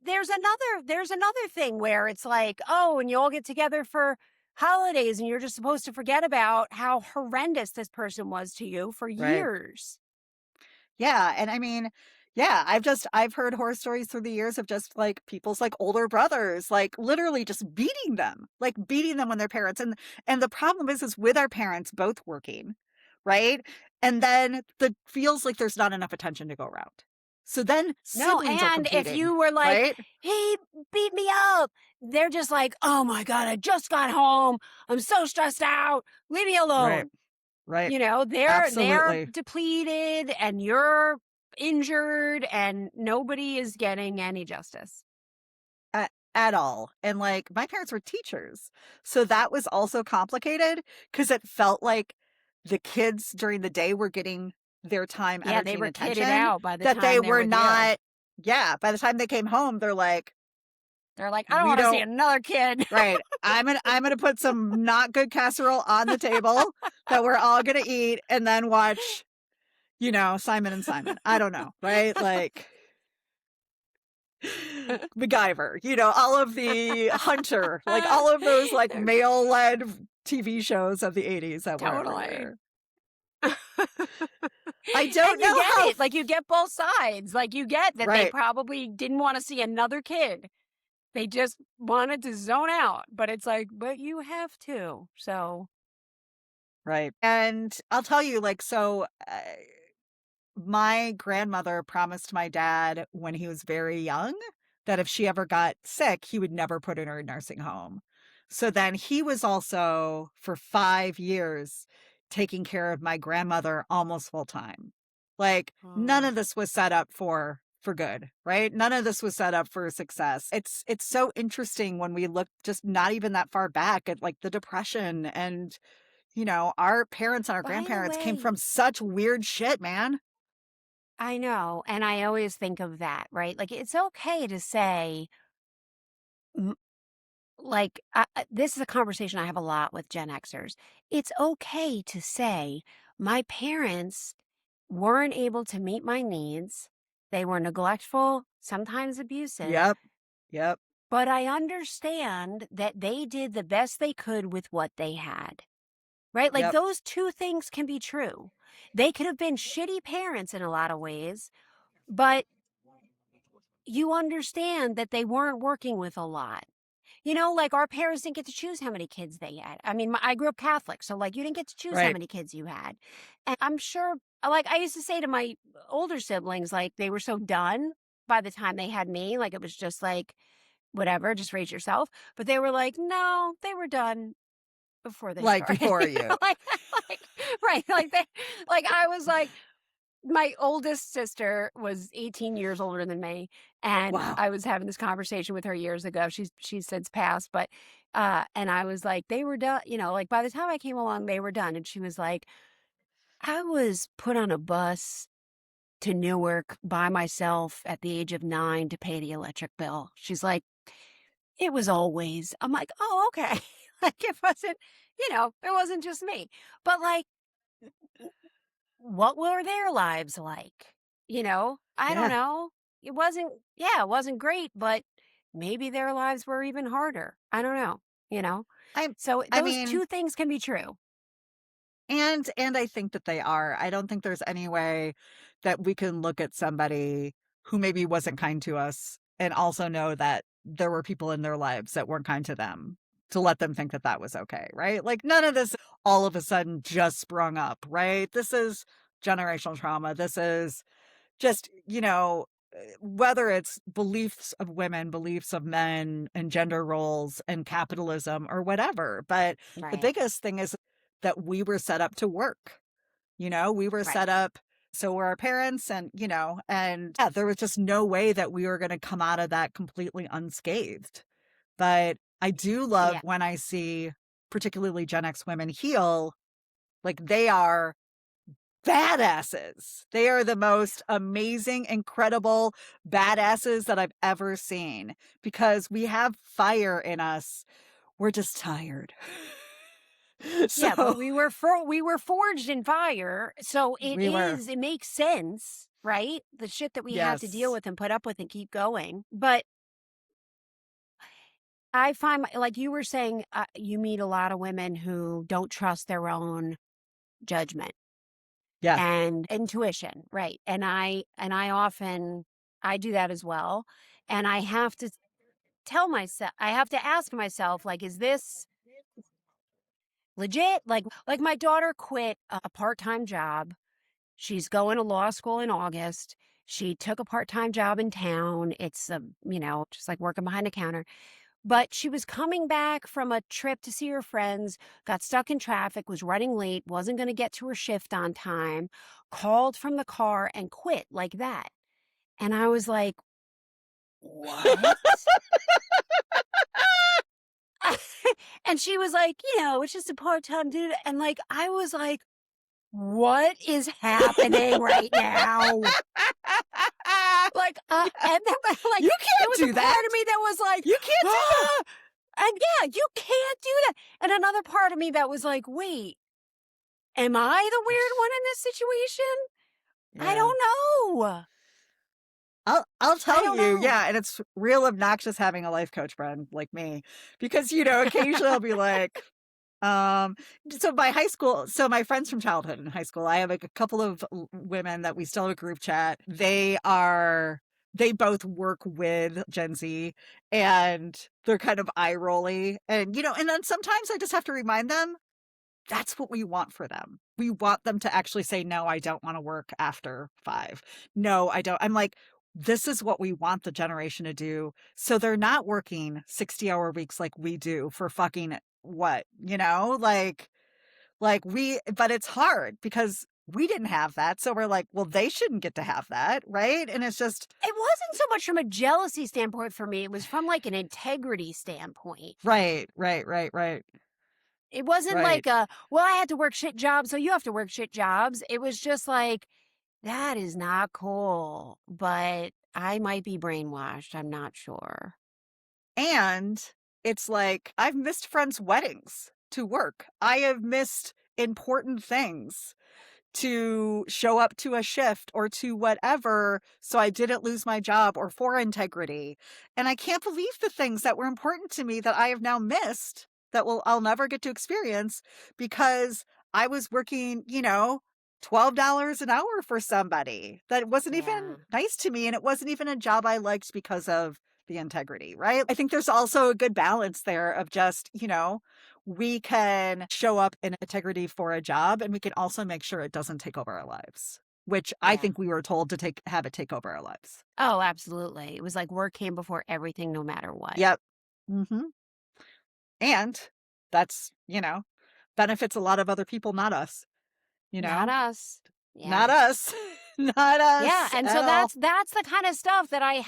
S2: there's another thing where it's like, oh, and you all get together for holidays and you're just supposed to forget about how horrendous this person was to you for
S1: Right.
S2: years.
S1: Yeah, and I mean, yeah, I've heard horror stories through the years of just like people's like older brothers, like literally just beating them when their parents and the problem is with our parents both working, right? And then the feels like there's not enough attention to go around. So then
S2: No,
S1: siblings are
S2: and if
S1: competing,
S2: you were like,
S1: right?
S2: he beat me up, they're just like, oh my God, I just got home. I'm so stressed out. Leave me
S1: Right.
S2: alone.
S1: Right.
S2: They're
S1: Absolutely.
S2: depleted and you're injured and nobody is getting any justice.
S1: At all. And like my parents were teachers. So that was also complicated because it felt like the kids during the day were getting their time,
S2: Yeah, they
S1: energy, and
S2: were kitted
S1: attention
S2: out by the
S1: that they
S2: time they're
S1: were
S2: with you.
S1: not. Yeah. By the time they came home, they're like,
S2: They're like, I don't
S1: we
S2: want to see
S1: don't.
S2: another kid.
S1: Right. I'm gonna put some not good casserole on the table that we're all gonna eat and then watch, Simon and Simon. I don't know. Right. Like MacGyver, all of the Hunter, like all of those like male-led TV shows of the 80s that were
S2: Totally.
S1: everywhere. I
S2: And
S1: don't
S2: you
S1: know
S2: get
S1: how.
S2: it. Like, you get both sides. Like, you get that they
S1: Right,
S2: probably didn't want to see another kid. They just wanted to zone out. But it's like, but you have to. So,
S1: right. And I'll tell you, like, so my grandmother promised my dad when he was very young that if she ever got sick, he would never put her in a nursing home. So then he was also for 5 years taking care of my grandmother almost full time. Like none of this was set up for good, right? None of this was set up for success. It's so interesting when we look just not even that far back at like the depression and our parents and our
S2: by the
S1: grandparents came
S2: way,
S1: from such weird shit, man.
S2: I know. And I always think of that, right? Like, it's okay to say, m- like, this is a conversation I have a lot with Gen Xers. It's okay to say, my parents weren't able to meet my needs. They were neglectful, sometimes abusive,
S1: Yep. Yep.
S2: but I understand that they did the best they could with what they had, right? Like,
S1: Yep.
S2: those two things can be true. They could have been shitty parents in a lot of ways, but you understand that they weren't working with a lot. Like, our parents didn't get to choose how many kids they had. I mean, I grew up Catholic, so like, you didn't get to choose how
S1: Right.
S2: many kids you had. And I'm sure, like, I used to say to my older siblings, like, they were so done by the time they had me. Like, it was just like, whatever, just raise yourself. But they were like, no, they were done before they
S1: Like
S2: started.
S1: before you.
S2: like, right. Like, I was like, my oldest sister was 18 years older than me, and
S1: Wow.
S2: I was having this conversation with her years ago. She's since passed, but and I was like, they were done, like by the time I came along, they were done. And she was like, I was put on a bus to Newark by myself at the age of 9 to pay the electric bill. She's like, it was always. I'm like, oh, okay. Like, it wasn't just me. But like, what were their lives like? I don't
S1: Yeah.
S2: know. It wasn't great, but maybe their lives were even harder. I don't know, you know?
S1: I
S2: So
S1: I
S2: those
S1: mean,
S2: two things can be true.
S1: and I think that they are. I don't think there's any way that we can look at somebody who maybe wasn't kind to us and also know that there were people in their lives that weren't kind to them to let them think that that was okay, right? Like none of this all of a sudden just sprung up, right? This is generational trauma. This is just, whether it's beliefs of women, beliefs of men, and gender roles and capitalism or whatever. But the
S2: Right.
S1: biggest thing is that we were set up to work. We were
S2: Right.
S1: set up. So were our parents, and yeah, there was just no way that we were going to come out of that completely unscathed. But I do love
S2: Yeah.
S1: when I see particularly Gen X women heal, like they are badasses. They are the most amazing, incredible badasses that I've ever seen because we have fire in us. We're just tired.
S2: Yeah, but
S1: So
S2: we were forged in fire, so
S1: we were,
S2: it makes sense, right? The shit that we had to deal
S1: yes.
S2: with and put up with and keep going. But I find, like you were saying, you meet a lot of women who don't trust their own judgment
S1: Yeah.
S2: and intuition, right? And I often I do that as well, and I have to I have to ask myself, like, is this legit? Like my daughter quit a part-time job. She's going to law school in August. She took a part-time job in town. It's just like working behind a counter. But she was coming back from a trip to see her friends, got stuck in traffic, was running late, wasn't going to get to her shift on time, called from the car and quit like that. And I was like, "What?" And she was like, "It's just a part-time dude." And like I was like, "What is happening right now?" Like, and then, like,
S1: You
S2: there
S1: can't
S2: was a
S1: do
S2: part
S1: that.
S2: of me that was like,
S1: You can't do
S2: "Ah,"
S1: that.
S2: and yeah, you can't do that. And another part of me that was like, wait, am I the weird one in this situation? I
S1: Yeah.
S2: don't know.
S1: I'll
S2: I
S1: tell
S2: don't
S1: you,
S2: know.
S1: yeah, and it's real obnoxious having a life coach friend like me because, occasionally I'll be like, um, so my friends from childhood in high school, I have like a couple of women that we still have a group chat. They both work with Gen Z and they're kind of eye rolly. And, and then sometimes I just have to remind them that's what we want for them. We want them to actually say, no, I don't want to work after 5. No, I don't. I'm like, this is what we want the generation to do. So they're not working 60-hour weeks like we do for fucking what, but it's hard because we didn't have that. So we're like, well, they shouldn't get to have that. Right. And it's just,
S2: It wasn't so much from a jealousy standpoint for me. It was from like an integrity standpoint.
S1: right, right, right, right,
S2: It wasn't
S1: right.
S2: like well, I had to work shit jobs, so you have to work shit jobs. It was just like, that is not cool, but I might be brainwashed. I'm not sure.
S1: And it's like, I've missed friends' weddings to work. I have missed important things to show up to a shift or to whatever, so I didn't lose my job or for integrity. And I can't believe the things that were important to me that I have now missed that I'll never get to experience because I was working, $12 an hour for somebody that wasn't
S2: Yeah.
S1: even nice to me and it wasn't even a job I liked because of the integrity, right? I think there's also a good balance there of just, we can show up in integrity for a job and we can also make sure it doesn't take over our lives, which I
S2: Yeah.
S1: think we were told to have it take over our lives.
S2: Oh, absolutely. It was like work came before everything, no matter what.
S1: Yep. And that's, benefits a lot of other people, not us, you
S2: Not
S1: know,
S2: us.
S1: not
S2: Yeah.
S1: us, not
S2: Yeah,
S1: us
S2: and
S1: at
S2: so
S1: all.
S2: that's the kind of stuff that I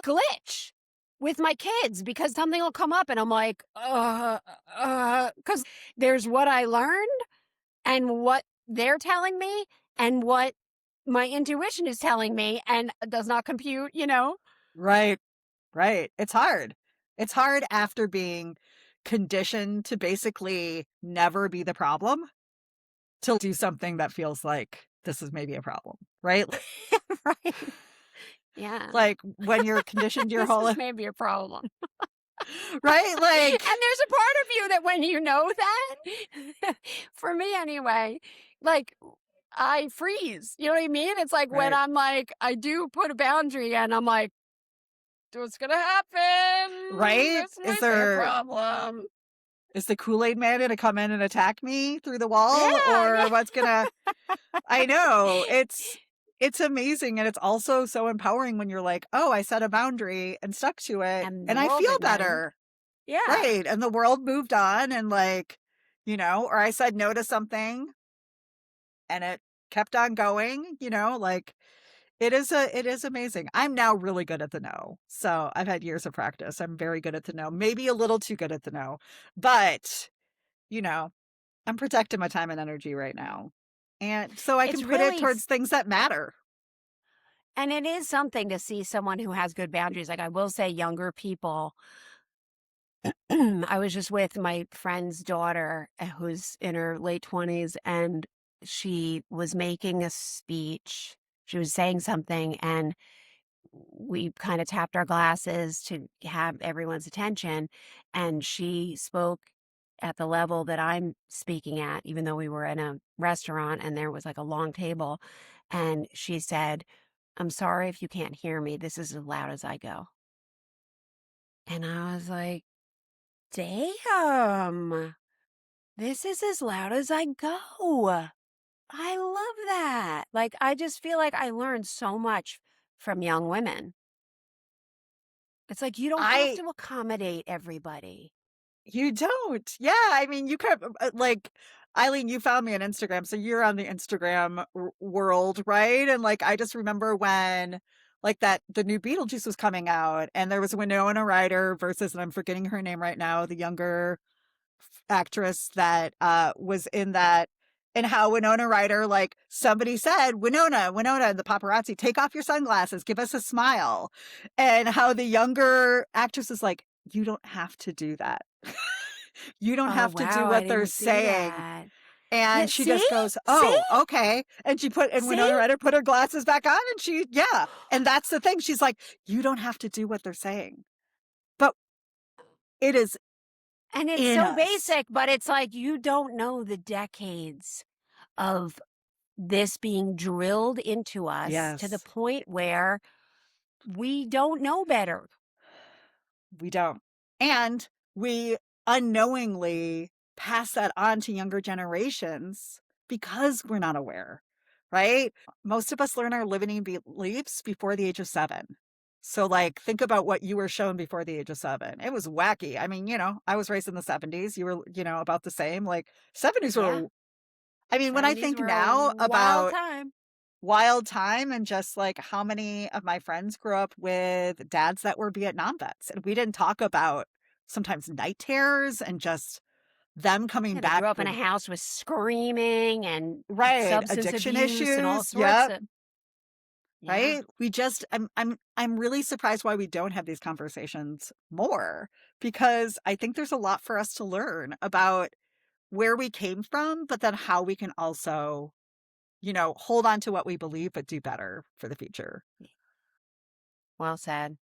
S2: glitch with my kids because something will come up and I'm like, because there's what I learned and what they're telling me and what my intuition is telling me and does not compute.
S1: Right. Right. It's hard. It's hard after being conditioned to basically never be the problem to do something that feels like this is maybe a problem, right?
S2: Right. Yeah.
S1: Like when you're conditioned your
S2: This
S1: whole
S2: is
S1: life,
S2: maybe a problem.
S1: right?
S2: And
S1: Like,
S2: there's a part of you that when you know that, for me anyway, like I freeze. You know what I mean? It's like when
S1: right,
S2: I'm like, I do put a boundary and I'm like, what's going to happen?
S1: right?
S2: This might be a problem.
S1: Is the Kool-Aid man gonna come in and attack me through the wall
S2: Yeah.
S1: or
S2: Yeah.
S1: what's gonna, I know it's amazing. And it's also so empowering when you're like, oh, I set a boundary and stuck to it
S2: And the
S1: and I
S2: world
S1: feel
S2: didn't.
S1: better.
S2: Yeah.
S1: Right. And the world moved on and like, or I said no to something and it kept on going, like it is amazing. I'm now really good at the no. So I've had years of practice. I'm very good at the no, maybe a little too good at the no, but you know, I'm protecting my time and energy right now. And so I can
S2: It's
S1: put it
S2: really,
S1: towards things that matter.
S2: and it is something to see someone who has good boundaries. Like I will say, younger people I was just with my friend's daughter who's in her late 20s, and she was making a speech. She was saying something, and we kind of tapped our glasses to have everyone's attention. And she spoke at the level that I'm speaking at, even though we were in a restaurant and there was like a long table. And she said, "I'm sorry if you can't hear me. This is as loud as I go." And I was like, damn, this is as loud as I go. I love that. Like, I just feel like I learned so much from young women. It's like you don't have
S1: I
S2: to accommodate everybody.
S1: You don't. Yeah, I mean, you could like Eileen, you found me on Instagram, so you're on the Instagram world, right? And like I just remember when like that the new Beetlejuice was coming out and there was Winona Ryder versus, and I'm forgetting her name right now, the younger actress that was in that, and how Winona Ryder, like somebody said, Winona, and the paparazzi, take off your sunglasses, give us a smile. And how the younger actress is like, you don't have to do that. You don't
S2: Oh,
S1: have to do
S2: wow. I
S1: what they're
S2: didn't see
S1: saying.
S2: that. Yeah,
S1: And she
S2: see?
S1: just goes,
S2: See?
S1: oh, okay. And
S2: See?
S1: Winona Ryder put her glasses back on and yeah. And that's the thing. She's like, you don't have to do what they're saying. But it is
S2: And it's
S1: in
S2: so
S1: us.
S2: basic, but it's like you don't know the decades of this being drilled into us to the
S1: Yes.
S2: point where we don't know better.
S1: We don't. And we unknowingly pass that on to younger generations because we're not aware, right? Most of us learn our limiting beliefs before the age of 7. So, like, think about what you were shown before the age of 7. It was wacky. I mean, I was raised in the 70s. You were, about the same. Like, 70s
S2: Yeah.
S1: were, I mean, when I
S2: 70s
S1: think
S2: were a
S1: now
S2: wild
S1: about
S2: time.
S1: wild time and just like how many of my friends grew up with dads that were Vietnam vets, and we didn't talk about sometimes night terrors and just them coming
S2: Yeah, they
S1: back
S2: grew up in a
S1: with
S2: house with screaming and
S1: right
S2: substance
S1: addiction
S2: abuse and all
S1: issues.
S2: sorts
S1: Yep.
S2: of, yeah.
S1: Right. I'm really surprised why we don't have these conversations more, because I think there's a lot for us to learn about where we came from, but then how we can also hold on to what we believe but do better for the future.
S2: Well said.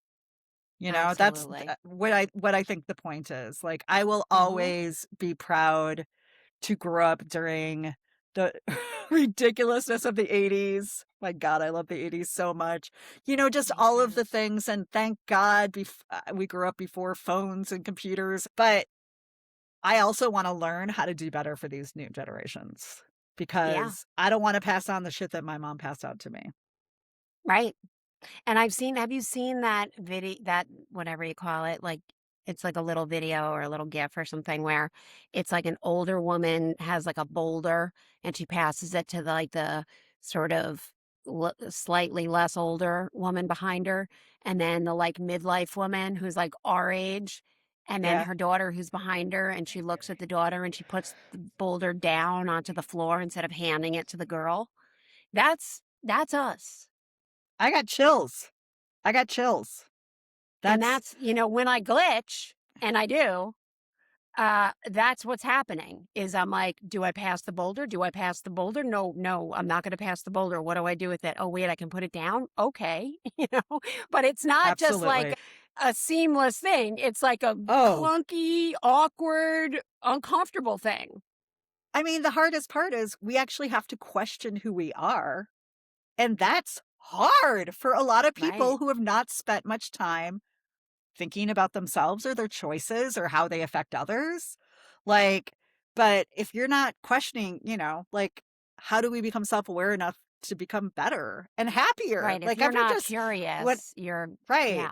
S1: That's
S2: Absolutely.
S1: what I think the point is. Like, I will
S2: Hmm.
S1: always be proud to grow up during the ridiculousness of the 80s. My God, I love the 80s so much. Just
S2: Me
S1: all of
S2: too.
S1: the things. And thank God we grew up before phones and computers. But I also want to learn how to do better for these new generations,
S2: Yeah.
S1: because I don't want to pass on the shit that my mom passed on to me.
S2: Right. And have you seen that video, that whatever you call it? Like, it's like a little video or a little GIF or something where it's like an older woman has like a boulder and she passes it to the sort of slightly less older woman behind her. And then the like midlife woman who's like our age. And then
S1: Yeah.
S2: her daughter who's behind her. And she looks at the daughter and she puts the boulder down onto the floor instead of handing it to the girl. That's us.
S1: I got chills. I got chills.
S2: And
S1: That's
S2: that's, when I glitch, and I do, that's what's happening is I'm like, do I pass the boulder? Do I pass the boulder? No, no, I'm not going to pass the boulder. What do I do with it? Oh, wait, I can put it down. Okay. But it's not just like
S1: absolutely.
S2: a seamless thing. It's like a
S1: Oh,
S2: clunky, awkward, uncomfortable thing.
S1: I mean, the hardest part is we actually have to question who we are. And that's hard for a lot of
S2: Right.
S1: people who have not spent much time thinking about themselves or their choices or how they affect others. Like, but if you're not questioning, like, how do we become self aware enough to become better and happier?
S2: Right. If
S1: Like,
S2: you're
S1: ever
S2: not
S1: just what,
S2: curious, you're,
S1: right.
S2: yeah.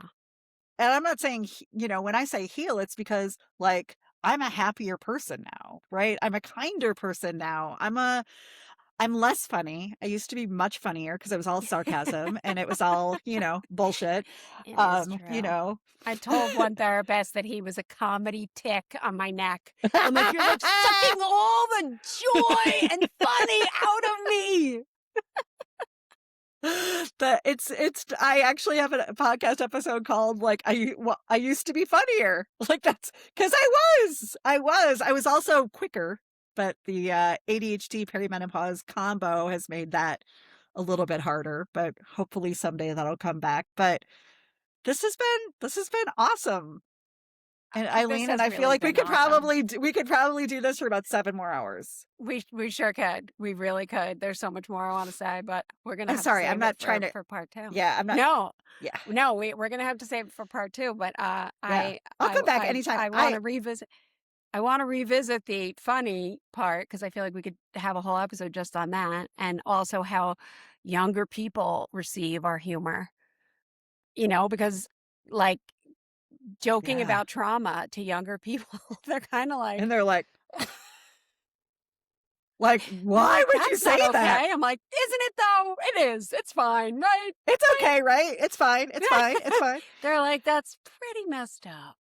S1: And I'm not saying, when I say heal, it's because like I'm a happier person now, right? I'm a kinder person now. I'm less funny. I used to be much funnier because it was all sarcasm and it was all, bullshit.
S2: It is
S1: Um, you
S2: true.
S1: know.
S2: I told one therapist that he was a comedy tick on my neck. I'm like, you're like sucking all the joy and funny out of me.
S1: I actually have a podcast episode called like I used to be funnier. Like that's because I was also quicker, but the ADHD perimenopause combo has made that a little bit harder, but hopefully someday that'll come back. But this has been awesome. And Eileen, and I feel like we could probably do this for about 7 more hours.
S2: We sure could. We really could. There's so much more I want to say, but we're gonna
S1: I'm
S2: have
S1: sorry,
S2: to save
S1: I'm not
S2: it
S1: trying to
S2: for part 2.
S1: Yeah, I'm not
S2: No,
S1: yeah.
S2: no, we're gonna have to save it for part 2. But
S1: Yeah. I'll come back anytime.
S2: I want to revisit. I want to revisit the funny part because I feel like we could have a whole episode just on that, and also how younger people receive our humor. Because like joking
S1: Yeah.
S2: about trauma to younger people, they're kind of like,
S1: And they're like why
S2: like,
S1: would you
S2: "That's
S1: say
S2: not
S1: that?
S2: okay." I'm like, "Isn't it though? It is. It's fine, right?"
S1: It's okay, right? It's fine. It's fine. It's fine.
S2: They're like, "That's pretty messed up."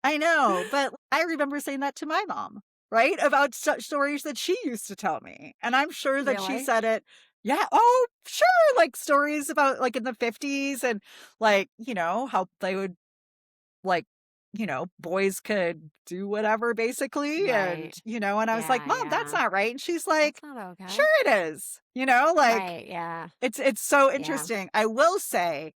S1: I know, but I remember saying that to my mom, right? About stories that she used to tell me. And I'm sure that she
S2: Really?
S1: said it. Yeah. Oh, sure. Like stories about like in the 50s and like, how they would like, boys could do whatever basically.
S2: Right.
S1: And, and I was like, Mom, that's
S2: Yeah.
S1: not right. And she's like,
S2: That's not okay.
S1: sure it is. Like
S2: Right, yeah.
S1: it's so
S2: Yeah.
S1: interesting. I will say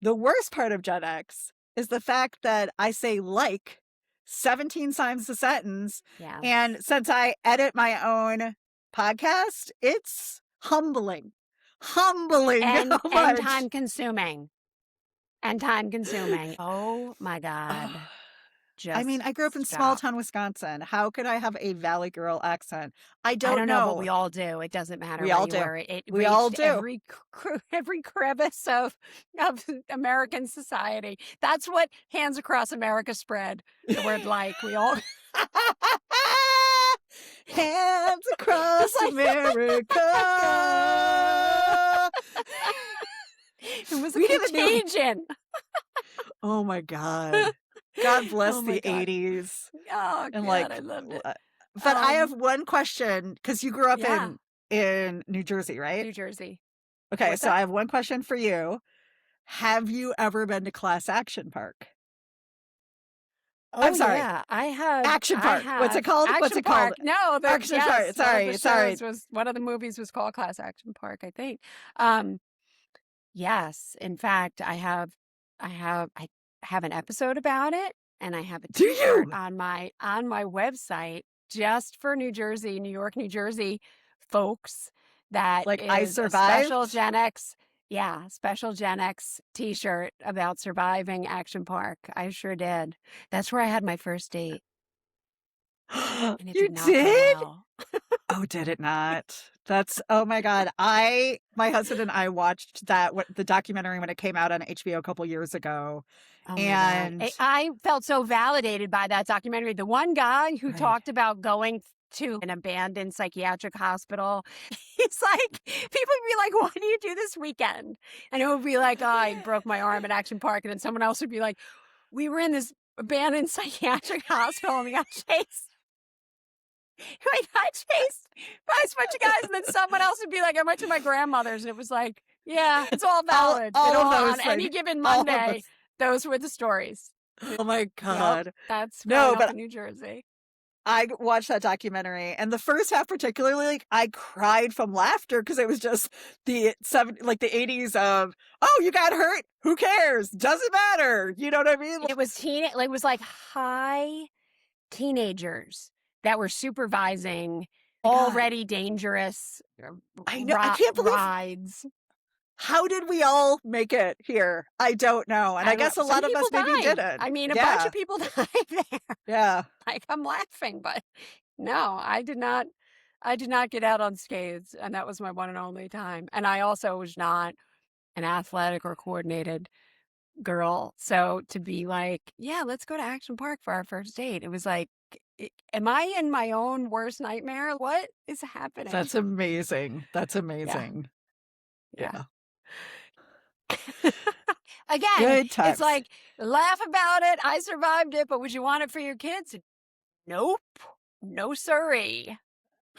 S1: the worst part of Gen X is the fact that I say like 17 times a sentence.
S2: Yeah.
S1: And since I edit my own podcast, it's humbling. Humbling.
S2: And
S1: how much.
S2: time consuming. Oh my God.
S1: I mean, I grew up in small town Wisconsin. How could I have a Valley Girl accent? I don't know.
S2: But we all do. It doesn't matter.
S1: We
S2: where
S1: all
S2: you
S1: do.
S2: were. It
S1: We all
S2: reached
S1: do.
S2: every crevice of American society. That's what Hands Across America spread. The word like. We all.
S1: Hands across America.
S2: It was a contagion.
S1: Oh my God. God bless
S2: Oh my
S1: the
S2: God.
S1: 80s.
S2: Oh,
S1: And
S2: God, I loved it.
S1: But I have one question because you grew up
S2: Yeah.
S1: in New Jersey, right?
S2: New Jersey.
S1: Okay,
S2: What's
S1: so
S2: that?
S1: I have one question for you. Have you ever been to Class Action Park?
S2: Oh,
S1: I'm sorry.
S2: yeah, I have.
S1: Action Park. What's it called?
S2: Action
S1: What's it
S2: Park.
S1: called?
S2: No,
S1: Action Park. Sorry.
S2: One of the movies was called Class Action Park, I think. Yes, in fact, I have an episode about it, and I have a
S1: Do
S2: T-shirt
S1: you?
S2: on my website just for New York, New Jersey folks. That
S1: Like, I
S2: is a special
S1: survived?
S2: Gen X. Yeah, special Gen X T-shirt about surviving Action Park. I sure did. That's where I had my first date, and it
S1: You
S2: did not go
S1: did?
S2: well.
S1: Oh, did it not? Oh my God. My husband and I watched the documentary when it came out on HBO a couple years ago.
S2: Oh
S1: And
S2: my God. I felt so validated by that documentary. The one guy who
S1: Right.
S2: talked about going to an abandoned psychiatric hospital, he's like, people would be like, "What do you do this weekend?" And it would be like, "Oh, I broke my arm at Action Park." And then someone else would be like, "We were in this abandoned psychiatric hospital and we got chased." We got chased by a bunch of guys, and then someone else would be like, "I went to my grandmother's," and it was like, "Yeah, it's all valid."
S1: all of those
S2: on any
S1: things.
S2: given
S1: All of
S2: Monday, those were the stories.
S1: Oh my God.
S2: Yep, that's
S1: No,
S2: growing up
S1: but
S2: in New Jersey.
S1: I watched that documentary, and the first half particularly, like, I cried from laughter because it was just the 80s of, oh, you got hurt? Who cares? Doesn't matter. You know what I mean?
S2: It was like high teenagers that were supervising already dangerous
S1: I know. I can't believe
S2: rides.
S1: How did we all make it here? I don't know. And I guess a lot of us maybe didn't.
S2: I mean, a bunch of people died there.
S1: Yeah.
S2: Like, I'm laughing, but no, I did not get out unscathed, and that was my one and only time. And I also was not an athletic or coordinated girl. So to be like, yeah, let's go to Action Park for our first date. It was like, am I in my own worst nightmare? What is happening?
S1: That's amazing. That's amazing. Yeah.
S2: Again,
S1: Good times.
S2: it's like, laugh about it. I survived it, but would you want it for your kids? Nope. No siree.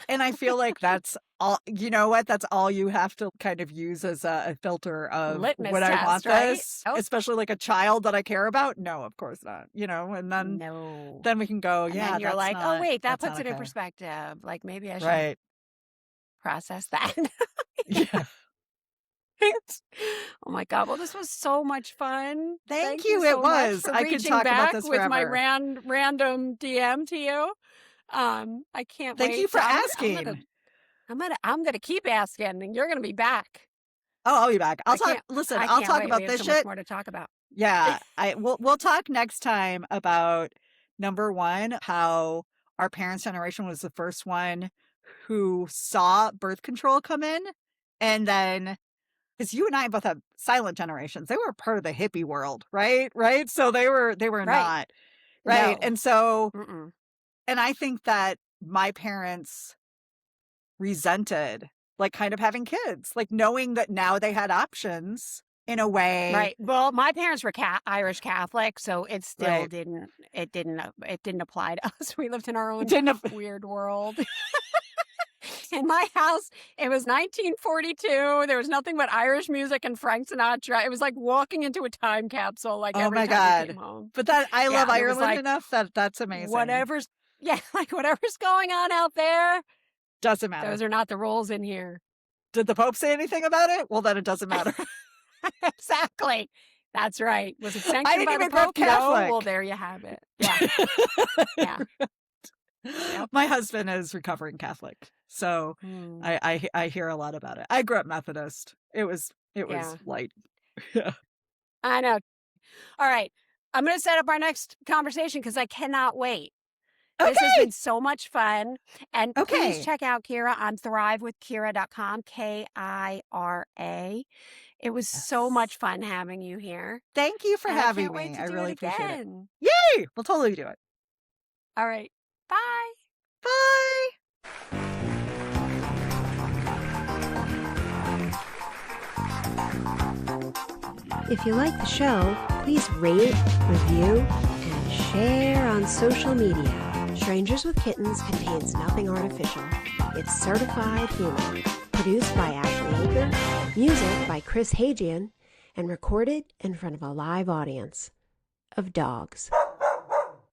S1: And I feel like that's all, you know what? That's all you have to kind of use as a filter of
S2: Litmus
S1: would I want
S2: test, right?
S1: this,
S2: Oh,
S1: especially like a child that I care about? No, of course not. And
S2: no.
S1: then we can go,
S2: And
S1: yeah,
S2: then you're like, oh, wait, that
S1: that's
S2: puts
S1: not
S2: it in
S1: okay.
S2: perspective. Like maybe I should
S1: Right.
S2: process that.
S1: Yeah.
S2: Oh my God. Well, this was so much fun.
S1: Thank
S2: Thank you
S1: you. It
S2: so much
S1: was.
S2: for
S1: I could
S2: reaching
S1: talk about
S2: back
S1: this
S2: with my
S1: forever.
S2: random DM to you. I can't
S1: Thank you
S2: wait.
S1: for
S2: I'm
S1: asking.
S2: gonna keep asking, and you're gonna be back.
S1: Oh, I'll be back.
S2: I can't.
S1: Listen,
S2: I
S1: I'll
S2: can't
S1: talk
S2: wait. We
S1: about
S2: have
S1: this
S2: so much
S1: shit.
S2: more to talk about.
S1: Yeah. We'll talk next time about number one, how our parents' generation was the first one who saw birth control come in. And then, because you and I both have silent generations, they were part of the hippie world, right? Right. So they were
S2: Right.
S1: not. Right.
S2: No.
S1: And so,
S2: Mm-mm.
S1: and I think that my parents resented like kind of having kids, like knowing that now they had options in a way.
S2: Right. Well, my parents were Irish Catholic, so it still
S1: Right.
S2: didn't apply to us. We lived in our own
S1: Didn't have,
S2: weird world. In my house, it was 1942. There was nothing but Irish music and Frank Sinatra. It was like walking into a time capsule. Like
S1: oh
S2: every
S1: my
S2: time we
S1: God.
S2: came home.
S1: But that I
S2: Yeah,
S1: love
S2: and it was
S1: Ireland
S2: like
S1: enough that that's amazing.
S2: whatever's whatever's going on out there.
S1: Doesn't matter.
S2: Those are not the rules in here.
S1: Did the Pope say anything about it? Well, then it doesn't matter.
S2: Exactly. That's right. Was it
S1: I
S2: sanctioned
S1: didn't
S2: by the
S1: even grow up
S2: Pope? No.
S1: Catholic.
S2: Well, there you have it. Yeah. Yeah. Yep.
S1: My husband is recovering Catholic, so I hear a lot about it. I grew up Methodist. It was
S2: Yeah.
S1: light. Yeah.
S2: I know. All right. I'm going to set up our next conversation because I cannot wait. This has been so much fun. And please check out Kira on thrivewithkira.com, Kira. It was so much fun having you here.
S1: Thank you for
S2: And
S1: having
S2: I can't wait
S1: me.
S2: to
S1: I
S2: do
S1: really
S2: it
S1: appreciate it.
S2: again.
S1: Yay! We'll totally do it.
S2: All right. Bye.
S1: Bye.
S3: If you like the show, please rate, review, and share on social media. Strangers with Kittens contains nothing artificial. It's certified human. Produced by Ashley Aker, music by Chris Hajian, and recorded in front of a live audience of dogs.